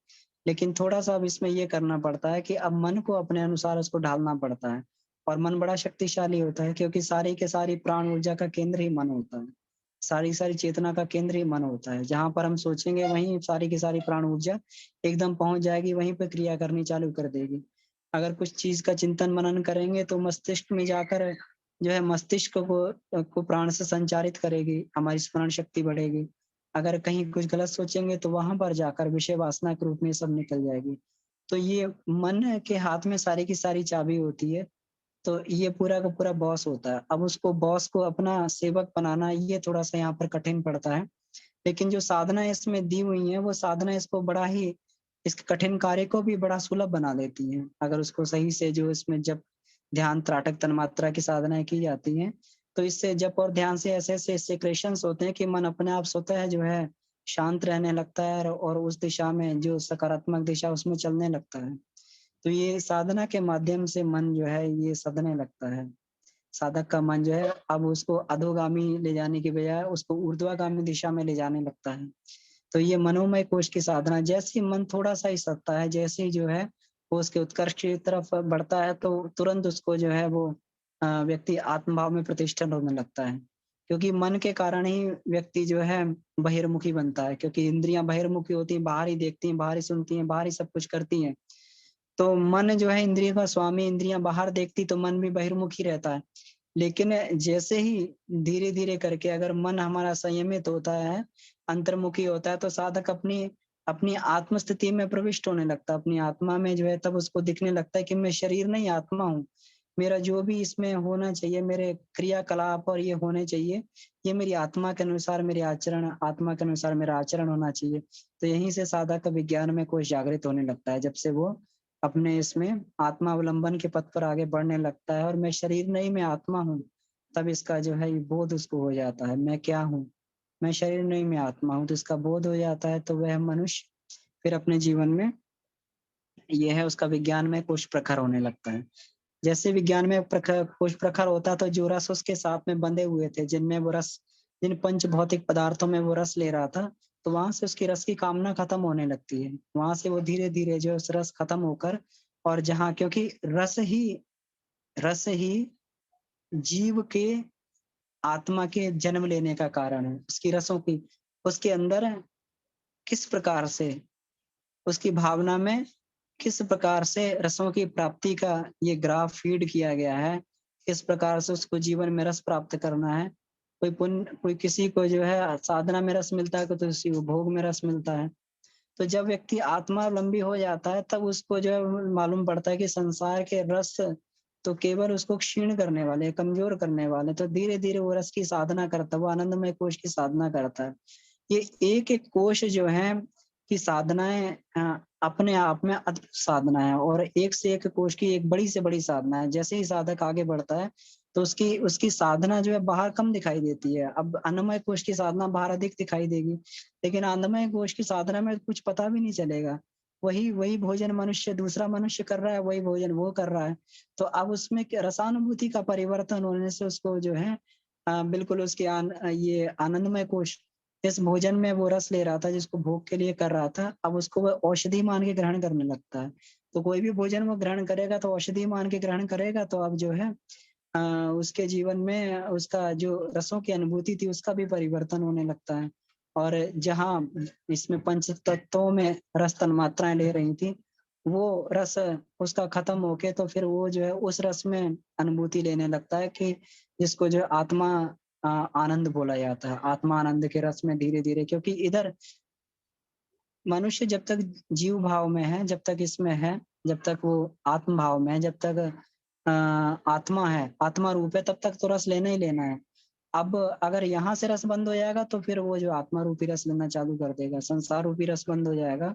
लेकिन थोड़ा-सा अब इसमें ये करना पड़ता है कि अब मन को अपने अनुसार उसको ढालना पड़ता है और मन बड़ा शक्तिशाली होता है क्योंकि सारी के सारी प्राण ऊर्जा का केंद्र ही मन होता है। सारी सारी चेतना का केंद्र ही मन होता है। जहाँ पर हम सोचेंगे वहीं सारी की सारी प्राण ऊर्जा एकदम पहुंच जाएगी, वहीं पे क्रिया करनी चालू कर देगी। अगर कुछ चीज का चिंतन मनन करेंगे तो मस्तिष्क में जाकर जो है मस्तिष्क को प्राण से संचारित करेगी, हमारी स्मरण शक्ति बढ़ेगी। अगर कहीं कुछ गलत सोचेंगे तो वहां पर जाकर विषय वासना के रूप में सब निकल जाएगी। तो ये मन के हाथ में सारी की सारी चाबी होती है। तो ये पूरा का पूरा बॉस होता है। अब उसको बॉस को अपना सेवक बनाना ये थोड़ा-सा यहाँ पर कठिन पड़ता है। लेकिन जो साधना इसमें दी हुई है, वो साधना इसको बड़ा ही इस कठिन कार्य को भी बड़ा सुलभ बना देती हैं। अगर उसको सही से जो इसमें जप, ध्यान, त्राटक, तन्मात्रा की साधनाएँ की जाती हैं, तो इससे जप और ध्यान से ऐसे-ऐसे सेक्रेशंस होते हैं कि मन अपने आप स्वतः है जो है शांत रहने लगता है और उस दिशा में जो सकारात्मक दिशा उसमें चलने लगता है। तो ये साधना के माध्यम से मन जो है ये सधने लगता है। साधक का मन जो है अब उसको अधोगामी ले जाने की बजाय उसको ऊर्ध्वगामी दिशा में ले जाने लगता है। तो ये मनोमय कोश की साधना, जैसे ही मन थोड़ा-सा ही सधता है, जैसे ही जो है वो उसके उत्कर्ष की तरफ बढ़ता है तो तुरंत उसको जो है वो व्यक्ति आत्म-भाव में प्रतिष्ठित होने लगता है। क्योंकि मन के कारण ही व्यक्ति जो है बहिर्मुखी बनता है, क्योंकि इंद्रियाँ बहिर्मुखी होती हैं, बाहर ही देखती हैं, बाहर ही सुनती हैं, बाहर ही सब कुछ करती हैं। तो मन जो है इंद्रियों का स्वामी, इंद्रियाँ बाहर देखती तो मन भी बहिर्मुखी रहता है। लेकिन जैसे ही धीरे-धीरे करके अगर मन हमारा संयमित होता है, अंतर्मुखी होता है, तो साधक अपनी अपनी आत्म स्थिति में प्रविष्ट होने लगता है। अपनी आत्मा में जो है तब उसको दिखने लगता है कि मैं शरीर नहीं आत्मा हूँ। मेरा जो भी इसमें होना चाहिए, मेरे क्रियाकलाप और ये होने चाहिए, ये मेरी आत्मा के अनुसार मेरे आचरण, आत्मा के अनुसार मेरा आचरण होना चाहिए। तो यहीं से साधक का विज्ञान में कोश जागृत होने लगता है, जब से वो अपने इसमें आत्मावलंबन के पथ पर आगे बढ़ने लगता है और मैं शरीर नहीं, मैं आत्मा हूँ। तब इसका जो है ये बोध उसको हो जाता है, मैं क्या हूँ? मैं शरीर नहीं, मैं आत्मा हूँ। तो इसका बोध हो जाता है तो वह मनुष्य फिर अपने जीवन में ये है उसका विज्ञान में कुछ प्रखर होने लगता है। जैसे विज्ञान में कुछ प्रखर होता तो जो रस उसके साथ में बंधे हुए थे, जिनमें वो रस, जिन पंच भौतिक पदार्थों में वो रस ले रहा था, तो वहाँ से उसकी रस की कामना खत्म होने लगती है। वहाँ से वो धीरे-धीरे जो है उस रस खत्म होकर और जहाँ, क्योंकि रस ही जीव के आत्मा के जन्म लेने का कारण है। उसकी रसों की उसके अंदर किस प्रकार से उसकी भावना में किस प्रकार से रसों की प्राप्ति का ये ग्राफ फीड किया गया है, किस प्रकार से उसको जीवन में रस प्राप्त करना है। कोई किसी को जो है साधना में रस मिलता है, तो किसी को भोग में रस मिलता है। तो जब व्यक्ति आत्मावलंबी हो जाता है तब उसको जो है मालूम पड़ता है कि संसार के रस तो केवल उसको क्षीण करने वाले हैं, कमज़ोर करने वाले हैं। तो धीरे-धीरे वो रस की साधना करता है, वो आनंदमय कोश की साधना करता है। ये एक-एक कोश जो है की साधनाएँ अपने आप में अद्भुत साधना है और एक से एक कोश की एक बड़ी से बड़ी साधना है। जैसे ही साधक आगे बढ़ता है, तो उसकी उसकी साधना जो है बाहर कम दिखाई देती है। अब अन्नमय कोश की साधना बाहर अधिक दिखाई देगी, लेकिन आनंदमय कोश की साधना में कुछ पता भी नहीं चलेगा। वही वही भोजन मनुष्य दूसरा मनुष्य कर रहा है, वही भोजन वो कर रहा है। तो अब उसमें क्या रसानुभूति का परिवर्तन होने से उसको जो है बिल्कुल उसके ये आनंदमय कोश जिस भोजन में वो रस ले रहा था, जिसको भोग के लिए कर रहा था, अब उसको वो औषधि मान के ग्रहण करने लगता है। तो कोई भी भोजन वो ग्रहण करेगा तो औषधि मान के ग्रहण करेगा, तो अब जो है अ, उसके जीवन में उसका जो रसों की अनुभूति थी उसका भी परिवर्तन होने लगता है। और जहाँ इसमें पंच तत्वों में रस तन्मात्राएँ ले रही थी, वो रस उसका खत्म होके तो फिर वो जो है उस रस में अनुभूति लेने लगता है कि जिसको जो आत्मा आनंद बोला जाता है। आत्मा आनंद के रस में धीरे-धीरे, क्योंकि इधर मनुष्य जब तक जीव भाव में है, जब तक इसमें है, जब तक वो आत्म भाव में है, जब तक आत्मा है, आत्मा रूप है, तब तक तो रस लेना ही लेना है। अब अगर यहाँ से रस बंद हो जाएगा तो फिर वो जो आत्मा रूपी रस लेना चालू कर देगा, संसार रूपी रस बंद हो जाएगा,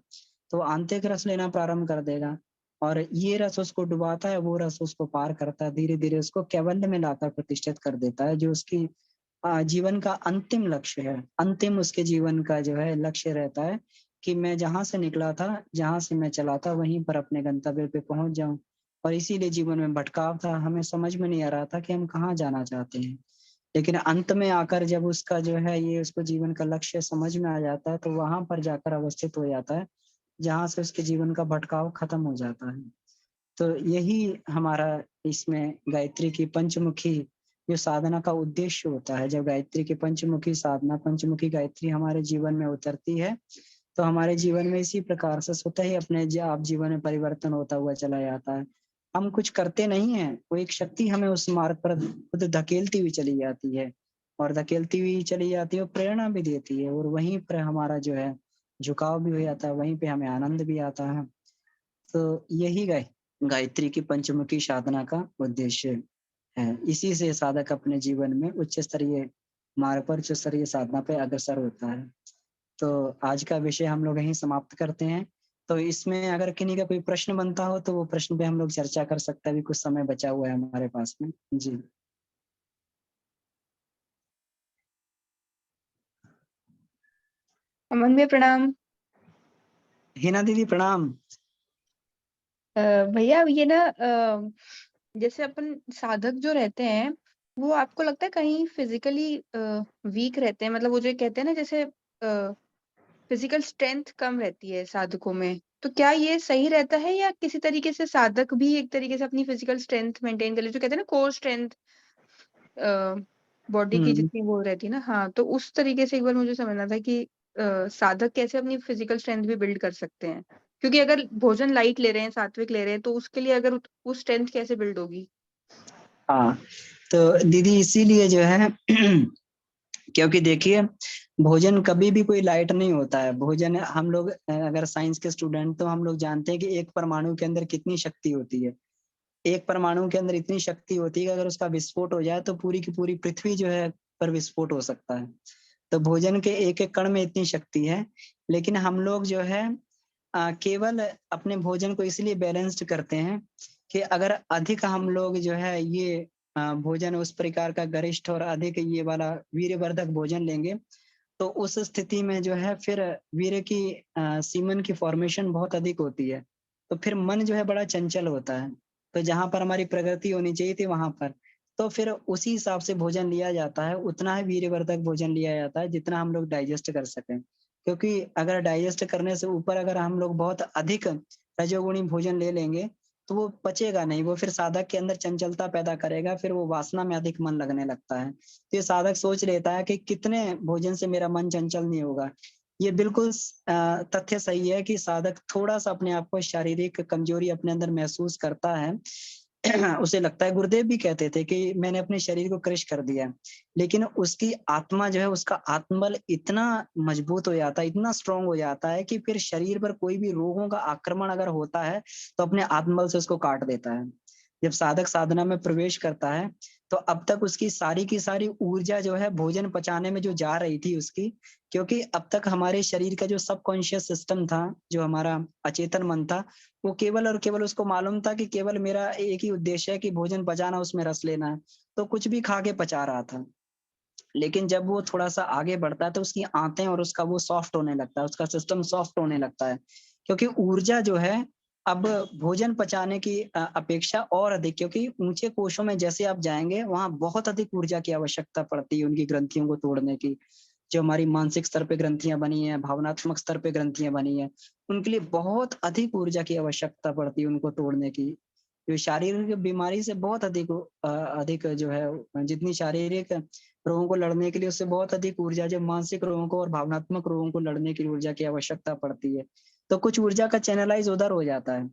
तो आंतरिक रस लेना प्रारंभ कर देगा और ये रस उसको डुबाता है, वो रस उसको पार करता है, धीरे-धीरे उसको कैवल्य में लाकर प्रतिष्ठित कर देता है, जो उसकी जीवन का अंतिम लक्ष्य है। अंतिम उसके जीवन का जो है लक्ष्य रहता है कि मैं जहाँ से निकला था, जहाँ से मैं चला था, वहीं पर अपने गंतव्य पे पहुँच जाऊँ और इसीलिए जीवन में भटकाव था, हमें समझ में नहीं आ रहा था कि हम कहाँ जाना चाहते हैं। लेकिन अंत में आकर जब उसका जो है ये उसको जीवन का लक्ष्य समझ में आ जाता है, तो वहाँ पर जाकर अवस्थित हो जाता है, जहाँ से उसके जीवन का भटकाव खत्म हो जाता है। तो यही हमारा इसमें गायत्री की पंचमुखी जो साधना का उद्देश्य होता है। जब गायत्री की पंचमुखी साधना, पंचमुखी गायत्री हमारे जीवन में उतरती है, तो हमारे जीवन में इसी प्रकार से स्वतः ही अपने आप जीवन में परिवर्तन होता हुआ चला जाता है। हम कुछ करते नहीं हैं, वो एक शक्ति हमें उस मार्ग पर खुद धकेलती हुई चली जाती है, और धकेलती हुई चली जाती है और प्रेरणा भी देती है, और वहीं पर हमारा जो है झुकाव भी हो जाता है, वहीं पे हमें आनंद भी आता है। तो यही गायत्री की पंचमुखी साधना का उद्देश्य है। इसी से साधक अपने जीवन में उच्च स्तरीय मार्ग पर, उच्च स्तरीय साधना पे अग्रसर होता है। तो आज का विषय हम लोग यहीं समाप्त करते हैं। तो इसमें अगर किन्हीं का कोई प्रश्न बनता हो तो वो प्रश्न पे हम लोग चर्चा कर सकते हैं, अभी कुछ समय बचा हुआ है हमारे पास में। जी। अमन भैया प्रणाम। हिना दीदी प्रणाम। भैया ये ना जैसे अपन साधक जो रहते हैं वो आपको लगता है कहीं फिजिकली वीक रहते हैं, मतलब वो जो कहते हैं ना जैसे फिजिकल स्ट्रेंथ कम रहती है साधकों में, तो क्या ये सही रहता है या किसी तरीके से साधक भी एक तरीके से अपनी फिजिकल स्ट्रेंथ मेंटेन कर ले, जो कहते हैं ना कोर स्ट्रेंथ बॉडी की हम्म। जितनी वो रहती है ना, हाँ, तो उस तरीके से एक बार मुझे समझना था कि साधक कैसे अपनी फिजिकल स्ट्रेंथ भी बिल्ड कर सकते हैं, क्योंकि अगर भोजन लाइट ले रहे हैं, सात्विक ले रहे हैं, तो उसके लिए अगर वो स्ट्रेंथ कैसे बिल्ड होगी। हाँ, तो दीदी इसीलिए जो है क्योंकि देखिए भोजन कभी भी कोई लाइट नहीं होता है। भोजन हम लोग अगर साइंस के स्टूडेंट, तो हम लोग जानते हैं कि एक परमाणु के अंदर कितनी शक्ति होती है। एक परमाणु के अंदर इतनी शक्ति होती है कि अगर उसका विस्फोट हो जाए तो पूरी की पूरी पृथ्वी जो है पर विस्फोट हो सकता है। तो भोजन के एक एक कण में इतनी शक्ति है, लेकिन हम लोग जो है केवल अपने भोजन को इसलिए बैलेंस्ड करते हैं कि अगर अधिक हम लोग जो है ये भोजन उस प्रकार का गरिष्ठ और अधिक ये वाला वीर्यवर्धक भोजन लेंगे, तो उस स्थिति में जो है फिर वीर्य की सीमन की फॉर्मेशन बहुत अधिक होती है। तो फिर मन जो है बड़ा चंचल होता है। तो जहां पर हमारी प्रगति होनी चाहिए थी वहां पर, तो फिर उसी हिसाब से भोजन लिया जाता है, उतना ही वीर्यवर्धक भोजन लिया जाता है जितना हम लोग डाइजेस्ट कर सकें। क्योंकि अगर डाइजेस्ट करने से ऊपर अगर हम लोग बहुत अधिक रजोगुणी भोजन ले लेंगे तो वो पचेगा नहीं, वो फिर साधक के अंदर चंचलता पैदा करेगा, फिर वो वासना में अधिक मन लगने लगता है। तो ये साधक सोच लेता है कि कितने भोजन से मेरा मन चंचल नहीं होगा। ये बिल्कुल तथ्य सही है कि साधक थोड़ा सा अपने आप को शारीरिक कमजोरी अपने अंदर महसूस करता है। उसे लगता है, गुरुदेव भी कहते थे कि मैंने अपने शरीर को क्रश कर दिया, लेकिन उसकी आत्मा जो है, उसका आत्मबल इतना मजबूत हो जाता है, इतना स्ट्रांग हो जाता है कि फिर शरीर पर कोई भी रोगों का आक्रमण अगर होता है तो अपने आत्मबल से उसको काट देता है। जब साधक साधना में प्रवेश करता है तो अब तक उसकी सारी की सारी ऊर्जा जो है भोजन पचाने में जो जा रही थी उसकी, क्योंकि अब तक हमारे शरीर का जो सबकॉन्शियस सिस्टम था, जो हमारा अचेतन मन था, वो केवल और केवल उसको मालूम था कि केवल मेरा एक ही उद्देश्य है कि भोजन पचाना, उसमें रस लेना है, तो कुछ भी खा के पचा रहा था। लेकिन जब वो थोड़ा सा आगे बढ़ता है तो उसकी आंतें और उसका वो सॉफ्ट होने लगता है, उसका सिस्टम सॉफ्ट होने लगता है, क्योंकि ऊर्जा जो है अब भोजन पचाने की अपेक्षा और अधिक, क्योंकि ऊंचे कोशों में जैसे आप जाएंगे वहां बहुत अधिक ऊर्जा की आवश्यकता पड़ती है उनकी ग्रंथियों को तोड़ने की। जो हमारी मानसिक स्तर पे ग्रंथियां बनी है, भावनात्मक स्तर पे ग्रंथियां बनी है, उनके लिए बहुत अधिक ऊर्जा की आवश्यकता पड़ती है उनको तोड़ने की। जो शारीरिक बीमारी से बहुत अधिक अधिक जो है, जितनी शारीरिक रोगों को लड़ने के लिए उससे बहुत अधिक ऊर्जा, जब मानसिक रोगों को और भावनात्मक रोगों को लड़ने के लिए ऊर्जा की आवश्यकता पड़ती है, तो कुछ ऊर्जा का चैनलाइज उधर हो जाता है।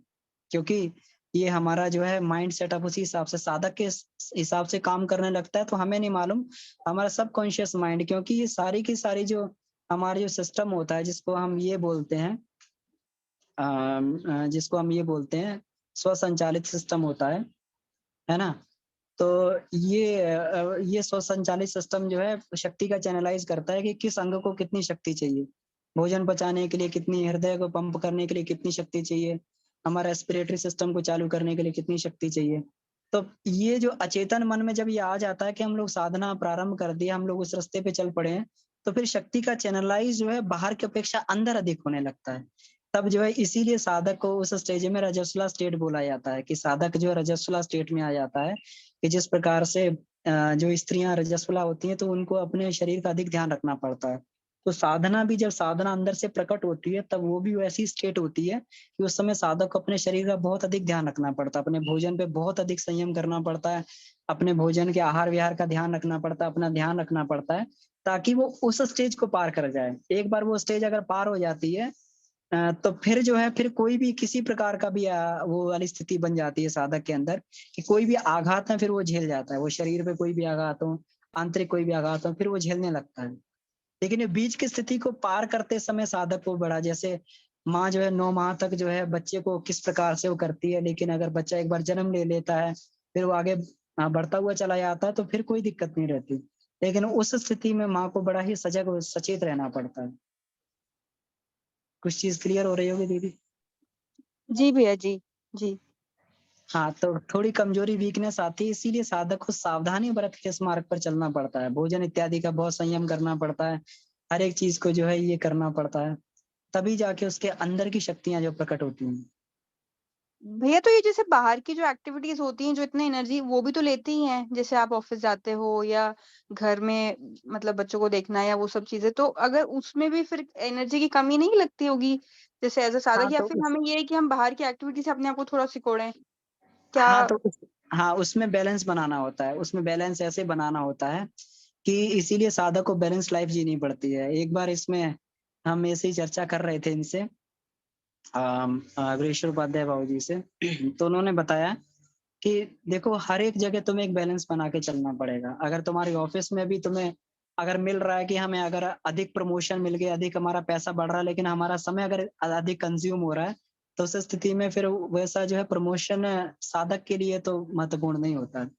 क्योंकि ये हमारा जो है माइंड सेटअप उसी हिसाब से, साधक के हिसाब से काम करने लगता है, तो हमें नहीं मालूम हमारा सबकॉन्शियस माइंड, क्योंकि ये सारी की सारी जो हमारे जो सिस्टम होता है, जिसको हम ये बोलते हैं जिसको हम ये बोलते हैं स्वसंचालित सिस्टम होता है ना। तो ये स्वसंचालित सिस्टम जो है शक्ति का चैनलाइज करता है कि किस अंग को कितनी शक्ति चाहिए, भोजन पचाने के लिए कितनी, हृदय को पंप करने के लिए कितनी शक्ति चाहिए, हमारा रेस्पिरेटरी सिस्टम को चालू करने के लिए कितनी शक्ति चाहिए। तो ये जो अचेतन मन में जब ये आ जाता है कि हम लोग साधना प्रारंभ कर दिया, हम लोग उस रास्ते पे चल पड़े हैं, तो फिर शक्ति का चैनलाइज जो है बाहर की अपेक्षा अंदर अधिक होने लगता है। तब जो है इसीलिए साधक को उस स्टेज में रजस्वला स्टेट बोला जाता है, कि साधक जो है रजस्वला स्टेट में आ जाता है। कि जिस प्रकार से जो स्त्रियां रजस्वला होती हैं तो उनको अपने शरीर का अधिक ध्यान रखना पड़ता है। तो साधना भी, जब साधना अंदर से प्रकट होती है तब वो भी वैसी स्टेट होती है कि उस समय साधक को अपने शरीर का बहुत अधिक ध्यान रखना पड़ता है, अपने भोजन पे बहुत अधिक संयम करना पड़ता है, अपने भोजन के आहार विहार का ध्यान रखना पड़ता है, अपना ध्यान रखना पड़ता है, ताकि वो उस स्टेज को पार कर जाए। एक बार वो स्टेज अगर पार हो जाती है तो फिर जो है, फिर कोई भी किसी प्रकार का भी वो वाली स्थिति बन जाती है साधक के अंदर, कि कोई भी आघात है फिर वो झेल जाता है। वो शरीर पे कोई भी आघात हो, आंतरिक कोई भी आघात हो, फिर वो झेलने लगता है। लेकिन ये बीच की स्थिति को पार करते समय साधक को बड़ा, जैसे माँ जो है 9 माह तक जो है बच्चे को किस प्रकार से वो करती है, लेकिन अगर बच्चा एक बार जन्म ले लेता है, फिर वो आगे बढ़ता हुआ चला जाता है, तो फिर कोई दिक्कत नहीं रहती। लेकिन उस स्थिति में माँ को बड़ा ही सजग और सचेत रहना पड़ता है। कुछ चीज़ क्लियर हो रही होगी दीदी? जी भैया, जी। जी। हाँ, तो थोड़ी कमजोरी वीकनेस आती है, इसीलिए साधक को सावधानी बरत के इस मार्ग पर चलना पड़ता है। भोजन इत्यादि का बहुत संयम करना पड़ता है। हर एक चीज़ को जो है ये करना पड़ता है। तभी जाके उसके अंदर की शक्तियाँ जो प्रकट होती हैं। भैया तो ये जैसे बाहर की जो एक्टिविटीज़ होती हैं, जो इतनी एनर्जी वो भी तो लेती ही हैं। जैसे आप ऑफ़िस जाते हो या घर में मतलब बच्चों को देखना या वो सब चीज़ें। तो अगर उसमें भी फिर एनर्जी की कमी नहीं लगती होगी? जैसे एज़ अ साधक हाँ, या तो फिर उस हमें ये है कि हम बाहर की एक्टिविटी से अपने आप को थोड़ा सिकोड़ें? क्या हाँ, तो उस हाँ, उसमें बैलेंस बनाना होता है। उसमें बैलेंस ऐसे बनाना होता है कि इसीलिए साधक को बैलेंस लाइफ़ जीनी पड़ती है। एक बार इसमें हम ऐसे ही चर्चा कर रहे थे इनसे, वीरेश्वर उपाध्याय बाबू जी से। तो उन्होंने बताया कि देखो, हर एक जगह तुम्हें एक बैलेंस बना के चलना पड़ेगा। अगर तुम्हारे ऑफ़िस में भी तुम्हें अगर मिल रहा है कि हमें अगर अधिक प्रमोशन मिल गया, अधिक हमारा पैसा बढ़ रहा है, लेकिन हमारा समय अगर अधिक कंज़्यूम हो रहा है, तो उस स्थिति में फिर वैसा जो है प्रमोशन साधक के लिए तो महत्वपूर्ण नहीं होता है।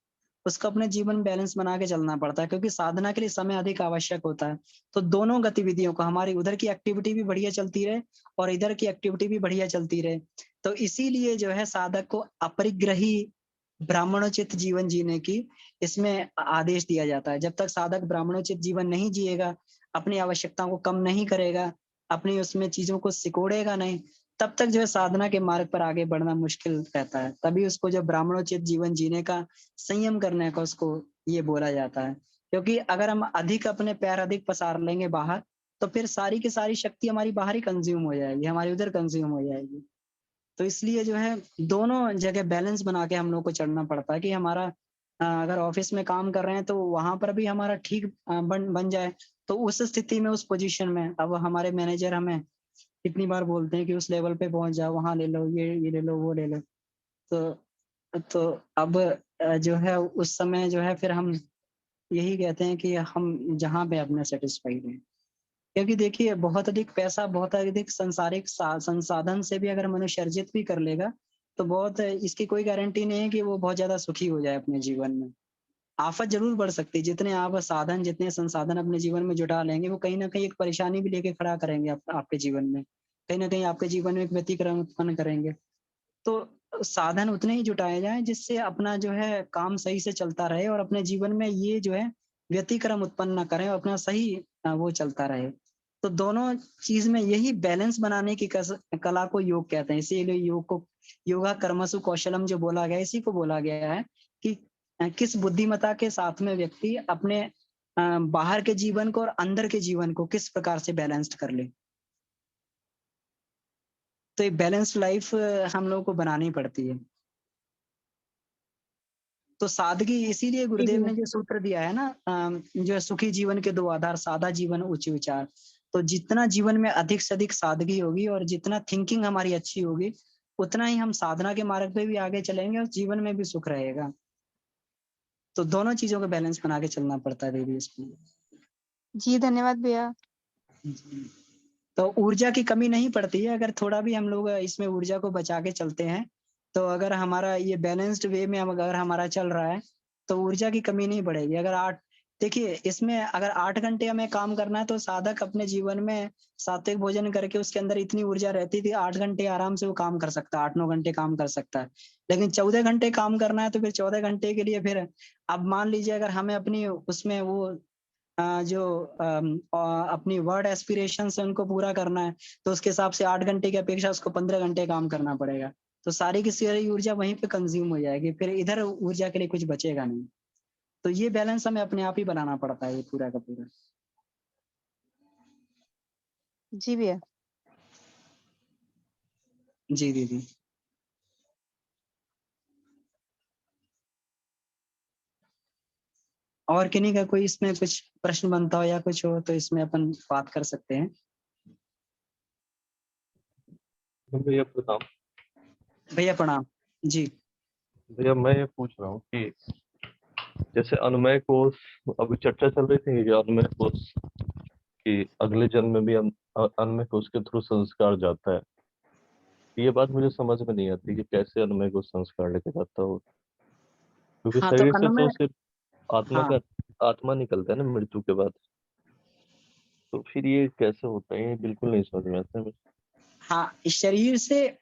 उसको अपने जीवन में बैलेंस बना के चलना पड़ता है, क्योंकि साधना के लिए समय अधिक आवश्यक होता है। तो दोनों गतिविधियों को, हमारी उधर की एक्टिविटी भी बढ़िया चलती रहे और इधर की एक्टिविटी भी बढ़िया चलती रहे। तो इसीलिए जो है साधक को अपरिग्रही ब्राह्मणोचित जीवन जीने की इसमें आदेश दिया जाता है। जब तक साधक ब्राह्मणोचित जीवन नहीं जिएगा, अपनी आवश्यकताओं को कम नहीं करेगा, अपनी उसमें चीज़ों को सिकोड़ेगा नहीं, तब तक जो है साधना के मार्ग पर आगे बढ़ना मुश्किल रहता है। तभी उसको जो ब्राह्मणोचित जीवन जीने का, संयम करने का उसको ये बोला जाता है। क्योंकि अगर हम अधिक अपने पैर अधिक पसार लेंगे बाहर, तो फिर सारी की सारी शक्ति हमारी बाहर ही कंज़्यूम हो जाएगी, हमारी उधर कंज़्यूम हो जाएगी। तो इसलिए जो है दोनों जगह बैलेंस बना के हम लोग को चलना पड़ता है कि हमारा अगर ऑफ़िस में काम कर रहे हैं तो वहाँ पर भी हमारा ठीक बन बन जाए। तो उस स्थिति में, उस पोज़ीशन में अब हमारे मैनेजर हमें कितनी बार बोलते हैं कि उस लेवल पे पहुँच जाओ, वहाँ ले लो, ये ले लो, वो ले लो। तो अब जो है उस समय जो है फिर हम यही कहते हैं कि हम जहाँ पे अपने सैटिस्फाइड हैं। क्योंकि देखिए, बहुत अधिक पैसा, बहुत अधिक सांसारिक संसाधन से भी अगर मनुष्य अर्जित भी कर लेगा, तो बहुत इसकी कोई गारंटी नहीं है कि वो बहुत ज़्यादा सुखी हो जाए अपने जीवन में। आफ़त ज़रूर बढ़ सकती है, जितने आप साधन, जितने संसाधन अपने जीवन में जुटा लेंगे, वो कहीं न कहीं एक परेशानी भी लेके खड़ा करेंगे आपके जीवन में। कहीं न कहीं आपके जीवन में एक व्यतिक्रम उत्पन्न करेंगे। तो साधन उतने ही जुटाए जाएँ जिससे अपना जो है काम सही से चलता रहे और अपने जीवन में ये जो है व्यतिक्रम उत्पन्न ना करें और अपना सही वो चलता रहे। तो दोनों चीज़ में यही बैलेंस बनाने की कला को योग कहते हैं। इसीलिए योग को योगा कर्मसु कौशलम जो बोला गया है, इसी को बोला गया है कि किस बुद्धिमत्ता के साथ में व्यक्ति अपने बाहर के जीवन को और अंदर के जीवन को किस प्रकार से बैलेंस्ड कर ले। तो एक बैलेंस्ड लाइफ़ हम लोगों को बनानी पड़ती है। तो सादगी, इसीलिए जी गुरुदेव भैया। ने जो सूत्र दिया है ना, जो है सुखी जीवन के 2 आधार, सादा जीवन, उच्च विचार। तो जितना जीवन में अधिक से अधिक सादगी होगी और जितना थिंकिंग हमारी अच्छी होगी, उतना ही हम साधना के मार्ग पे भी आगे चलेंगे और जीवन में भी सुख रहेगा। तो दोनों चीज़ों का बैलेंस बना के चलना पड़ता है दीदी इसमें। जी, धन्यवाद भैया। जी। तो ऊर्जा की कमी नहीं पड़ती है, अगर थोड़ा भी हम लोग इसमें ऊर्जा को बचा के चलते हैं, तो अगर हमारा ये बैलेंस्ड वे में अगर हमारा चल रहा है, तो ऊर्जा की कमी नहीं पड़ेगी। अगर 8 देखिए, इसमें अगर 8 घंटे हमें काम करना है, तो साधक अपने जीवन में सात्विक भोजन करके उसके अंदर इतनी ऊर्जा रहती थी, 8 घंटे आराम से वो काम कर सकता है, 8-9 घंटे काम कर सकता है। लेकिन 14 घंटे काम करना है, तो फिर 14 घंटे के लिए फिर अब मान लीजिए अगर हमें अपनी उसमें वो जो अपनी वर्ड एस्पिरेशंस है उनको पूरा करना है, तो उसके हिसाब से 8 घंटे की अपेक्षा उसको 15 घंटे काम करना पड़ेगा। तो सारी की सारी ऊर्जा वहीं पे कंज़्यूम हो जाएगी, फिर इधर ऊर्जा के लिए कुछ बचेगा नहीं। तो ये बैलेंस हमें अपने आप ही बनाना पड़ता है, ये पूरा का पूरा। जी भैया। जी, दीदी। और किन्हीं का कोई इसमें कुछ प्रश्न बनता हो या कुछ हो तो इसमें अपन बात कर सकते हैं। भैया प्रणाम। भैया प्रणाम जी। भैया मैं ये पूछ रहा हूँ कि जैसे अनुमेय कोष, अभी चर्चा चल रही थी कि अनुमेय कोष कि अगले जन्म में भी अनुमेय कोष के थ्रू संस्कार जाता है। ये बात मुझे समझ में नहीं आती कि कैसे अनुमेय कोष संस्कार लेके जाता हो, क्योंकि हाँ तो शरीर से तो अनुमेय, सिर्फ आत्मा हाँ का आत्मा निकलता है ना मृत्यु के बाद। तो फिर ये कैसे होता है, ये बिल्कुल नहीं समझ में आता है मुझे। हाँ, इस शरीर से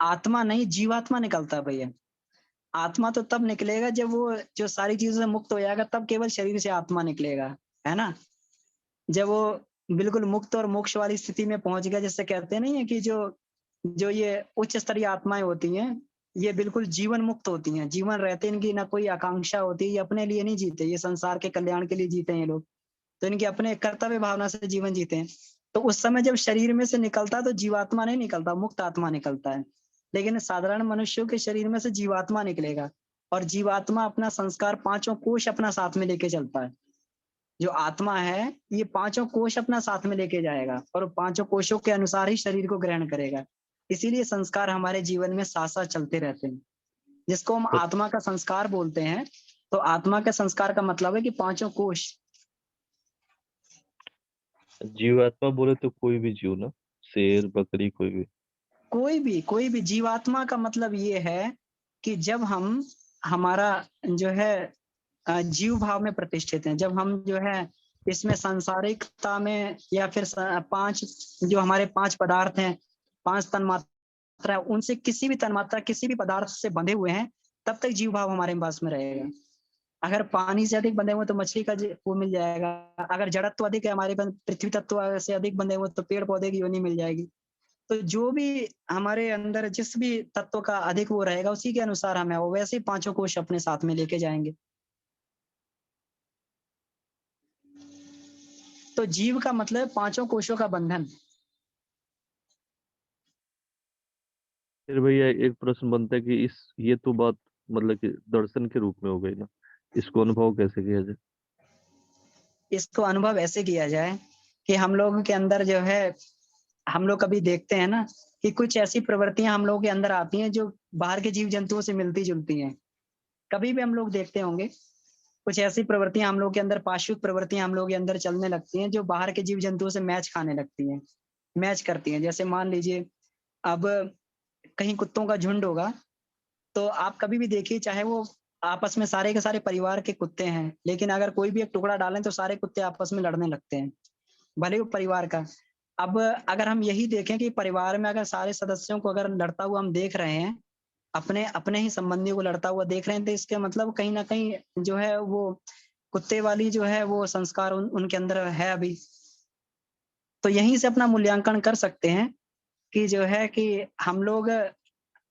आत्मा नहीं जीवात्मा निकलता है भैया। आत्मा तो तब निकलेगा जब वो जो सारी चीजों से मुक्त हो जाएगा, तब केवल शरीर से आत्मा निकलेगा, है ना। जब वो बिल्कुल मुक्त और मोक्ष वाली स्थिति में पहुंच गया, जैसे कहते नहीं है कि जो जो ये उच्च स्तरीय आत्माएं होती हैं, ये बिल्कुल जीवन मुक्त होती हैं। जीवन रहते इनकी ना कोई आकांक्षा होती, ये अपने लिए नहीं जीते, ये संसार के कल्याण के लिए जीते हैं ये लोग। तो इनके अपने कर्तव्य भावना से जीवन जीते हैं। तो उस समय जब शरीर में से निकलता है तो जीवात्मा नहीं निकलता, मुक्त आत्मा निकलता है। लेकिन साधारण मनुष्यों के शरीर में से जीवात्मा निकलेगा, और जीवात्मा अपना संस्कार पांचों कोश अपना साथ में लेके चलता है। जो आत्मा है ये पांचों कोश अपना साथ में लेके जाएगा, और पांचों कोशों के अनुसार ही शरीर को ग्रहण करेगा। इसीलिए संस्कार हमारे जीवन में साथ साथ चलते रहते हैं, जिसको हम तो आत्मा का संस्कार बोलते हैं। तो आत्मा के संस्कार का मतलब है कि पांचों कोश। जीवात्मा बोले तो कोई भी जीव ना, शेर बकरी कोई भी। कोई भी जीवात्मा का मतलब ये है कि जब हम हमारा जो है जीव भाव में प्रतिष्ठित हैं, जब हम जो है इसमें सांसारिकता में, या फिर पांच जो हमारे पांच पदार्थ हैं, पांच तन्मात्रा, उनसे किसी भी तन्मात्रा किसी भी पदार्थ से बंधे हुए हैं, तब तक जीव भाव हमारे पास में रहेगा। अगर पानी से अधिक बंधे हुए तो मछली का वो मिल जाएगा। अगर जड़त्व अधिक है हमारे पास, पृथ्वी तत्व से अधिक बंधे हुए तो पेड़ पौधे की योनि मिल जाएगी। तो जो भी हमारे अंदर जिस भी तत्व का अधिक वो रहेगा, उसी के अनुसार हमें वो वैसे ही पांचों कोश अपने साथ में लेके जाएंगे। तो जीव का मतलब पांचों कोशों का बंधन। फिर भैया एक प्रश्न बनता है कि इस ये तो बात मतलब कि दर्शन के रूप में हो गई ना, इसको अनुभव कैसे किया जाए। इसको अनुभव ऐसे किया जाए कि हम लोगों के अंदर जो है, हम लोग कभी देखते हैं ना कि कुछ ऐसी प्रवृत्तियां हम लोगों के अंदर आती हैं जो बाहर के जीव जंतुओं से मिलती जुलती हैं। कभी भी हम लोग देखते होंगे कुछ ऐसी प्रवृत्तियां हम लोग के अंदर, पाशविक प्रवृत्तियां हम लोग के अंदर चलने लगती हैं, जो बाहर के जीव जंतुओं से मैच खाने लगती हैं, मैच करती हैं। जैसे मान लीजिए अब कहीं कुत्तों का झुंड होगा, तो आप कभी भी देखिए, चाहे वो आपस में सारे के सारे परिवार के कुत्ते हैं, लेकिन अगर कोई भी एक टुकड़ा डालें तो सारे कुत्ते आपस में लड़ने लगते हैं, भले वो परिवार का। अब अगर हम यही देखें कि परिवार में अगर सारे सदस्यों को अगर लड़ता हुआ हम देख रहे हैं, अपने अपने ही संबंधियों को लड़ता हुआ देख रहे हैं, तो इसके मतलब कहीं ना कहीं जो है वो कुत्ते वाली जो है वो संस्कार उनके अंदर है अभी। तो यहीं से अपना मूल्यांकन कर सकते हैं कि जो है कि हम लोग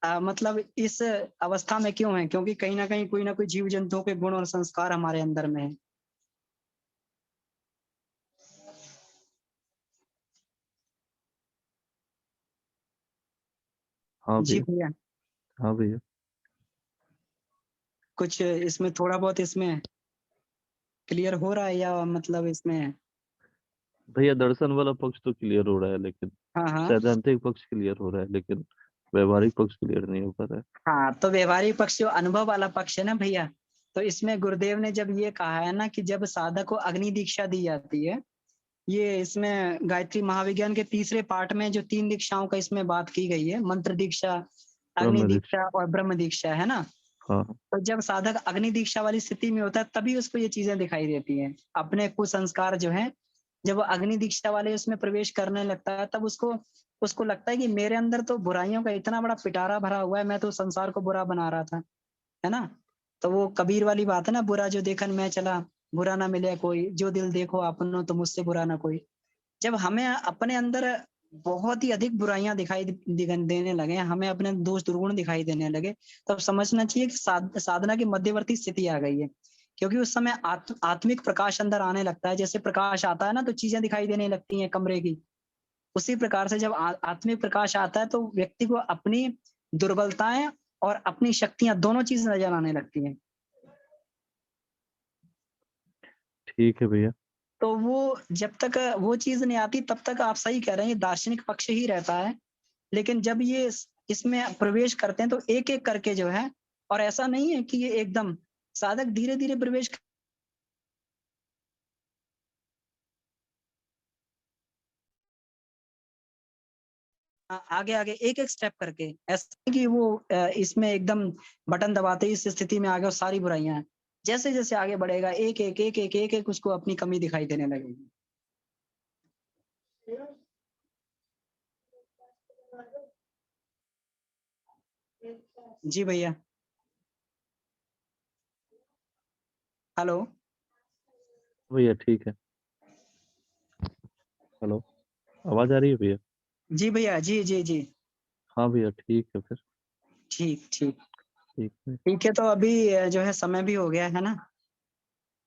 मतलब इस अवस्था में क्यों हैं, क्योंकि कहीं ना कहीं कोई ना कोई जीव जंतुओं के गुण और संस्कार हमारे अंदर में है। हाँ जी भैया। भैया, हाँ भैया। कुछ इसमें थोड़ा बहुत इसमें क्लियर हो रहा है, या मतलब इसमें। भैया दर्शन वाला पक्ष तो क्लियर हो रहा है, लेकिन हाँ हाँ। सैद्धांतिक पक्ष क्लियर हो रहा है, लेकिन व्यवहारिक पक्ष क्लियर नहीं हो पा रहा है। हाँ तो व्यवहारिक पक्ष जो अनुभव वाला पक्ष है ना भैया, तो इसमें गुरुदेव ने जब ये कहा है ना कि जब साधक को अग्नि दीक्षा दी जाती है, ये इसमें गायत्री महाविज्ञान के तीसरे पार्ट में जो तीन दीक्षाओं का इसमें बात की गई है, मंत्र दीक्षा, अग्नि ब्रह्म दीक्षा। दीक्षा और ब्रह्म दीक्षा, है ना। हाँ। तो जब साधक अग्नि दीक्षा वाली स्थिति में होता है, तभी उसको ये चीजें दिखाई देती हैं, अपने कुसंस्कार जो है। जब वो अग्नि दीक्षा वाले उसमें प्रवेश करने लगता है, तब उसको उसको लगता है कि मेरे अंदर तो बुराइयों का इतना बड़ा पिटारा भरा हुआ है, मैं तो संसार को बुरा बना रहा था, है ना। तो वो कबीर वाली बात है ना, बुरा जो देखन मैं चला, बुरा ना मिले कोई, जो दिल देखो अपनो तो मुझसे बुरा ना कोई। जब हमें अपने अंदर बहुत ही अधिक बुराइयां देने लगे, हमें अपने दोष दुर्गुण दिखाई देने लगे, तब समझना चाहिए कि साधना की मध्यवर्ती स्थिति आ गई है। क्योंकि उस समय आत्मिक प्रकाश अंदर आने लगता है। जैसे प्रकाश आता है ना तो चीजें दिखाई देने लगती हैं कमरे की, उसी प्रकार से जब आत्मिक प्रकाश आता है तो व्यक्ति को अपनी दुर्बलताएं और अपनी शक्तियां दोनों चीज नजर आने लगती हैं। ठीक है भैया। तो वो जब तक वो चीज़ नहीं आती तब तक आप सही कह रहे हैं, ये दार्शनिक पक्ष ही रहता है। लेकिन जब ये इसमें प्रवेश करते हैं तो एक-एक करके जो है, और ऐसा नहीं है कि ये एकदम साधक धीरे-धीरे प्रवेश आगे-आगे एक-एक स्टेप करके, ऐसा नहीं कि वो इसमें एकदम बटन दबाते ही इस स्थिति में आ गए और सारी बुराइयाँ हैं। जैसे-जैसे आगे बढ़ेगा एक-एक, एक-एक, एक-एक उसको अपनी कमी दिखाई देने लगेगी। जी भैया। हेलो। भैया ठीक है। हेलो, आवाज़ आ रही है भैया? जी भैया, जी, जी, जी। हाँ भैया, ठीक है फिर। ठीक, ठीक। ठीक है। ठीक है, तो अभी जो है समय भी हो गया है ना?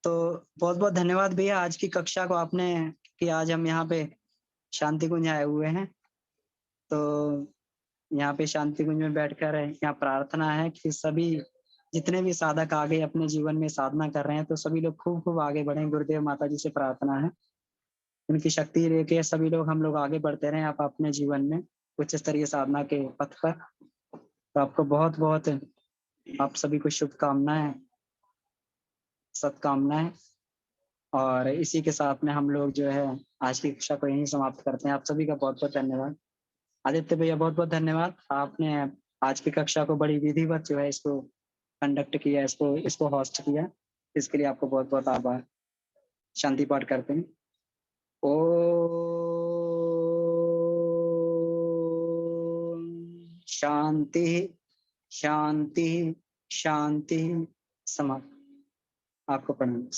तो बहुत-बहुत धन्यवाद भैया आज की कक्षा को आपने, कि आज हम यहाँ पे शांति कुंज आए हुए हैं। तो यहाँ पे शांति कुंज में बैठकर यहाँ प्रार्थना है कि सभी जितने भी साधक आगे अपने जीवन में साधना कर रहे हैं, तो सभी लोग खूब-खूब आगे बढ़ें। गुरुदेव माता जी से प्रार्थना है। उनकी शक्ति लेके सभी लोग हम लोग आगे बढ़ते रहें आप अपने जीवन में उच्च स्तरीय साधना के पथ पर। तो आपको बहुत-बहुत आप सभी को शुभकामनाएँ, सत्कामनाएँ, और इसी के साथ में हम लोग जो है आज की कक्षा को यहीं समाप्त करते हैं। आप सभी का बहुत-बहुत धन्यवाद। आदित्य भैया बहुत-बहुत धन्यवाद। आपने आज की कक्षा को बड़ी विधिवत जो है इसको कंडक्ट किया, इसको होस्ट किया। इसके लिए आपको बहुत-बहुत आभार। शांति पाठ करते हैं। ओम शांति, शांति, शांति। समाप्त। आपको प्रणाम।